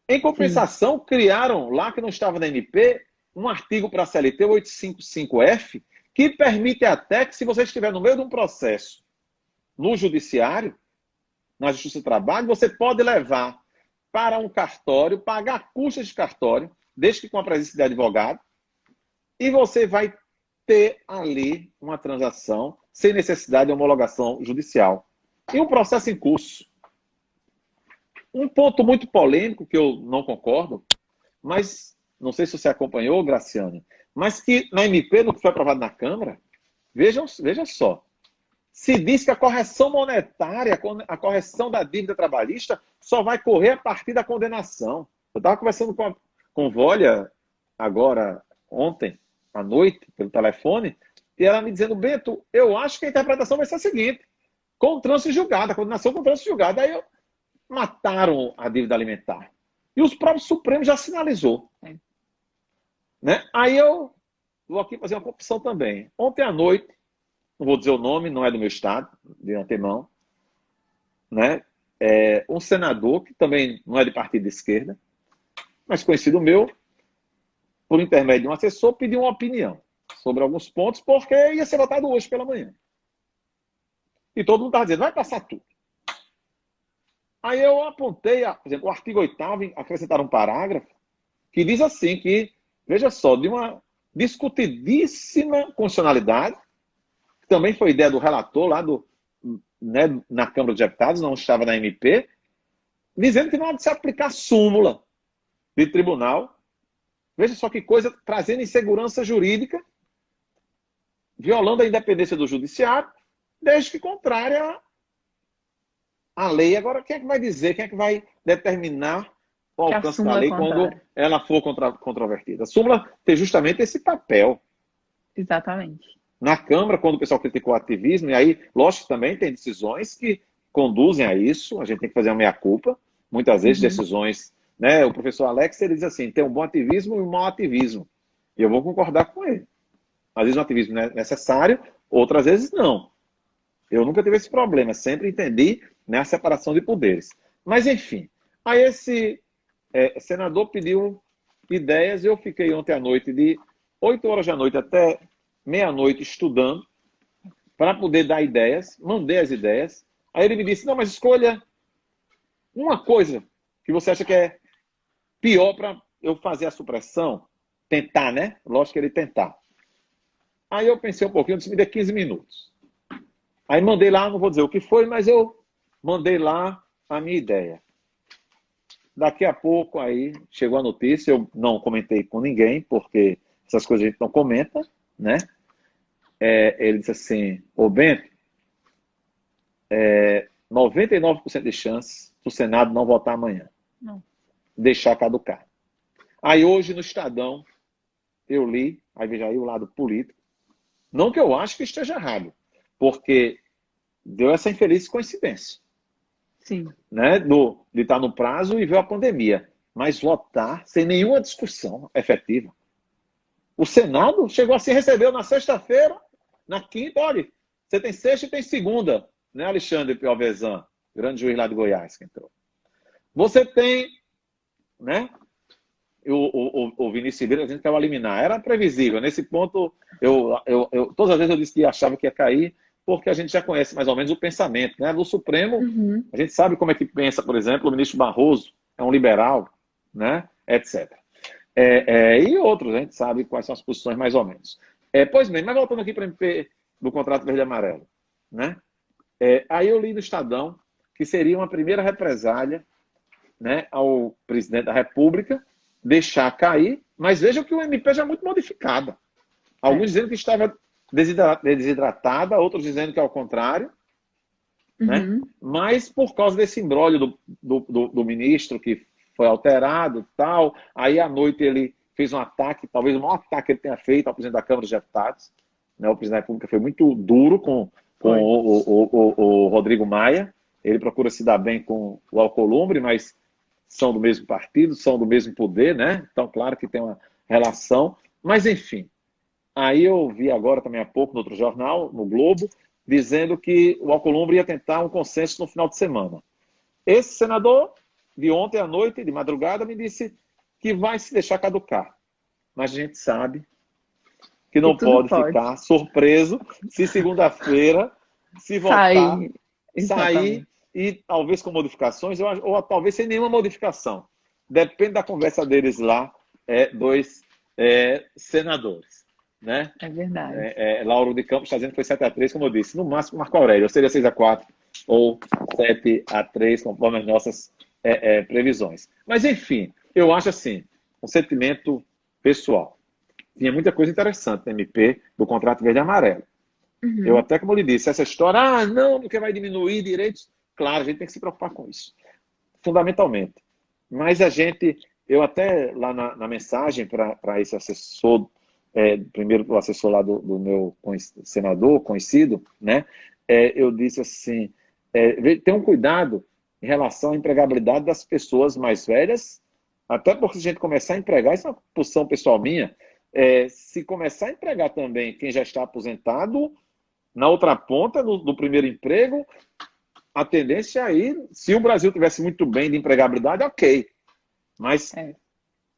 Em compensação, criaram, lá que não estava na MP, um artigo para a CLT, 855F, que permite até que, se você estiver no meio de um processo no judiciário, na Justiça do Trabalho, você pode levar para um cartório, pagar custas de cartório, desde que com a presença de advogado, e você vai ter ali uma transação sem necessidade de homologação judicial. E um processo em curso. Um ponto muito polêmico, que eu não concordo, mas não sei se você acompanhou, Graciane, mas que na MP, no que foi aprovado na Câmara, veja só, se diz que a correção monetária, a correção da dívida trabalhista, só vai correr a partir da condenação. Eu estava conversando com o Volha agora, ontem, à noite, pelo telefone, e ela me dizendo, Bento, eu acho que a interpretação vai ser a seguinte, com trânsito julgado, a condenação com trânsito julgado. Aí mataram a dívida alimentar. E os próprios Supremos já sinalizou. Né? Aí eu vou aqui fazer uma confissão também. Ontem à noite, não vou dizer o nome, não é do meu estado, de antemão, né? Um senador, que também não é de partido de esquerda, mas conhecido meu, por intermédio de um assessor, pediu uma opinião sobre alguns pontos, porque ia ser votado hoje pela manhã. E todo mundo estava dizendo, vai passar tudo. Aí eu apontei, por exemplo, o artigo 8º, acrescentaram um parágrafo, que diz assim, que, veja só, de uma discutidíssima constitucionalidade, que também foi ideia do relator lá né, na Câmara dos Deputados, não estava na MP, dizendo que não há de se aplicar súmula de tribunal. Veja só que coisa, trazendo insegurança jurídica, violando a independência do judiciário, desde que contrária à lei. Agora, quem é que vai dizer, quem é que vai determinar o alcance da lei quando ela for controvertida? A súmula tem justamente esse papel. Exatamente. Na Câmara, quando o pessoal criticou o ativismo, e aí, lógico, também tem decisões que conduzem a isso, a gente tem que fazer uma meia-culpa, muitas vezes decisões, né? O professor Alex, ele diz assim, tem um bom ativismo e um mau ativismo. E eu vou concordar com ele. Às vezes o ativismo é necessário, outras vezes não. Eu nunca tive esse problema, sempre entendi, né, a separação de poderes. Mas, enfim, aí esse senador pediu ideias, e eu fiquei ontem à noite, de 8 horas da noite até meia-noite, estudando, para poder dar ideias, mandei as ideias. Aí ele me disse, não, mas escolha uma coisa que você acha que é pior para eu fazer a supressão, tentar, né? Lógico que ele tentar. Aí eu pensei um pouquinho, disse, me dê 15 minutos. Aí mandei lá, não vou dizer o que foi, mas eu mandei lá a minha ideia. Daqui a pouco aí chegou a notícia, eu não comentei com ninguém, porque essas coisas a gente não comenta, né? Ele disse assim, ô Bento, 99% de chance do Senado não votar amanhã. Não. Deixar caducar. Aí hoje no Estadão, eu li, aí veja aí o lado político, não que eu acho que esteja errado, porque deu essa infeliz coincidência. Sim. Né, de estar no prazo e ver a pandemia. Mas votar sem nenhuma discussão efetiva. O Senado chegou assim, recebeu na sexta-feira, na quinta, olha, você tem sexta e tem segunda, né, Alexandre Piovesan, grande juiz lá de Goiás que entrou. Você tem, né, o Vinícius Ribeiro, a gente quer eliminar. Era previsível. Nesse ponto, todas as vezes eu disse que achava que ia cair, porque a gente já conhece mais ou menos o pensamento, né? Do Supremo, a gente sabe como é que pensa, por exemplo, o ministro Barroso, é um liberal, né? Etc. E outros, a gente sabe quais são as posições mais ou menos. Pois bem, mas voltando aqui para o MP do contrato verde e amarelo, né? Aí eu li no Estadão que seria uma primeira represália, né, ao presidente da República deixar cair, mas vejam que o MP já é muito modificado. Alguns dizendo que estava desidratada, outros dizendo que é ao contrário, né? Mas por causa desse imbróglio do ministro que foi alterado e tal, aí à noite ele fez um ataque, talvez o maior ataque que ele tenha feito ao presidente da Câmara dos Deputados, né? O presidente da República foi muito duro com o Rodrigo Maia, ele procura se dar bem com o Alcolumbre, mas são do mesmo partido, são do mesmo poder, né? Então, claro que tem uma relação, mas enfim. Aí eu vi agora também há pouco no outro jornal, no Globo, dizendo que o Alcolumbre ia tentar um consenso no final de semana. Esse senador, de ontem à noite, de madrugada, me disse que vai se deixar caducar. Mas a gente sabe que Que não tudo pode pode. ficar surpreso se segunda-feira, se votar, Sair. sair Exatamente. e talvez com modificações, ou talvez sem nenhuma modificação. Depende da conversa deles lá, dois senadores, né? É verdade. Lauro de Campos está dizendo que foi 7-3, como eu disse. No máximo, Marco Aurélio. Ou seria 6-4 ou 7-3, conforme as nossas previsões. Mas, enfim, eu acho assim, um sentimento pessoal. Tinha muita coisa interessante no MP do contrato verde e amarelo. Eu Uhum. até, como lhe disse, essa história, não, porque vai diminuir direitos. Claro, a gente tem que se preocupar com isso, fundamentalmente. Mas eu até lá na mensagem para esse assessor, primeiro o assessor lá do meu senador conhecido, né? Eu disse assim, tenha um cuidado em relação à empregabilidade das pessoas mais velhas, até porque se a gente começar a empregar, isso é uma posição pessoal minha, se começar a empregar também quem já está aposentado, na outra ponta do primeiro emprego, a tendência aí, se o Brasil tivesse muito bem de empregabilidade, ok. Mas É.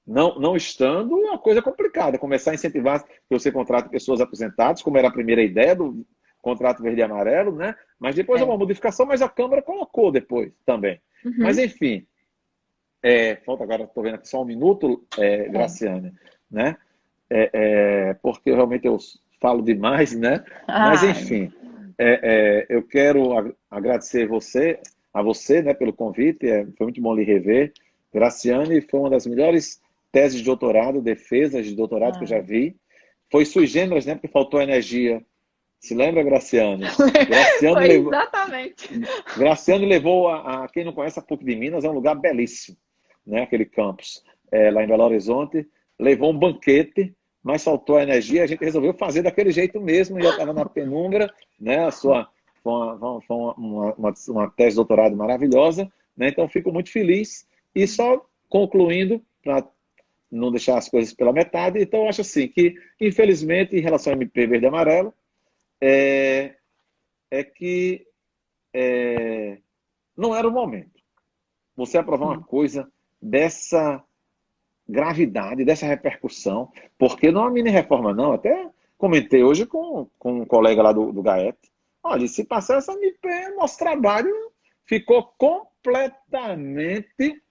não estando, é uma coisa complicada. Começar a incentivar que você contrate pessoas aposentadas, como era a primeira ideia do contrato verde e amarelo, né? Mas depois é É. uma modificação, mas a Câmara colocou depois também. Mas, Uhum. enfim, falta agora, estou vendo aqui só um minuto, É. Graciane, né? Porque realmente eu falo demais, né? Mas, Ai. enfim, eu quero agradecer a você, né, pelo convite, foi muito bom lhe rever. Graciane foi uma das melhores teses de doutorado, defesas de doutorado que eu já Ai. vi. Foi sui generis, né, porque faltou energia. Se lembra, Graciane? Graciane Foi levou, exatamente. Graciane levou quem não conhece a PUC de Minas, é um lugar belíssimo, né, aquele campus, lá em Belo Horizonte. Levou um banquete, mas faltou a energia, a gente resolveu fazer daquele jeito mesmo, e eu estava na penumbra, né, foi uma tese de doutorado maravilhosa, né, então fico muito feliz. E só concluindo, para não deixar as coisas pela metade, então eu acho assim, que infelizmente, em relação ao MP Verde e Amarelo, que não era o momento. Você aprovar uma Sim. coisa dessa gravidade, dessa repercussão, porque não é uma mini reforma, não. Até comentei hoje com um colega lá do GAET. Olha, se passar essa MP, nosso trabalho ficou completamente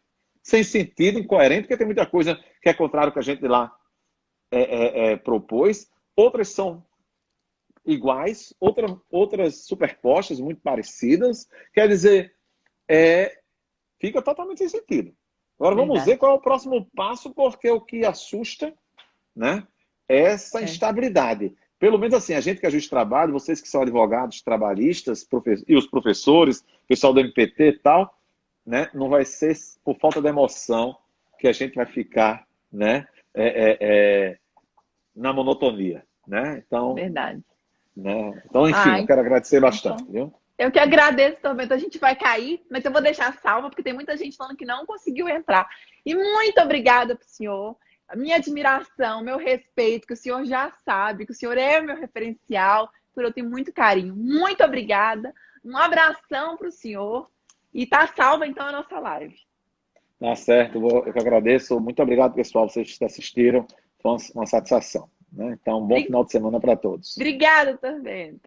sem sentido, incoerente, porque tem muita coisa que é contrário ao que a gente lá propôs. Outras são iguais, outras superpostas, muito parecidas. Quer dizer, fica totalmente sem sentido. Agora vamos ver Verdade. qual é o próximo passo, porque o que assusta, né, é essa É. instabilidade. Pelo menos assim, a gente que é juiz de trabalho, vocês que são advogados, trabalhistas, e os professores, pessoal do MPT e tal, né, não vai ser por falta de emoção que a gente vai ficar, né, na monotonia. Né? Então, Verdade. enfim, eu Ai, quero agradecer bastante. então. Viu? Eu que agradeço também. Então a gente vai cair, mas eu vou deixar salva, porque tem muita gente falando que não conseguiu entrar. E muito obrigada pro senhor. A minha admiração, meu respeito, que o senhor já sabe, que o senhor é meu referencial, por eu tenho muito carinho. Muito obrigada. Um abração pro senhor. E tá salva, então, a nossa live. Tá certo, eu que agradeço. Muito obrigado, pessoal, vocês que assistiram. Foi uma satisfação. Né? Então, um bom final de semana para todos. Obrigada também.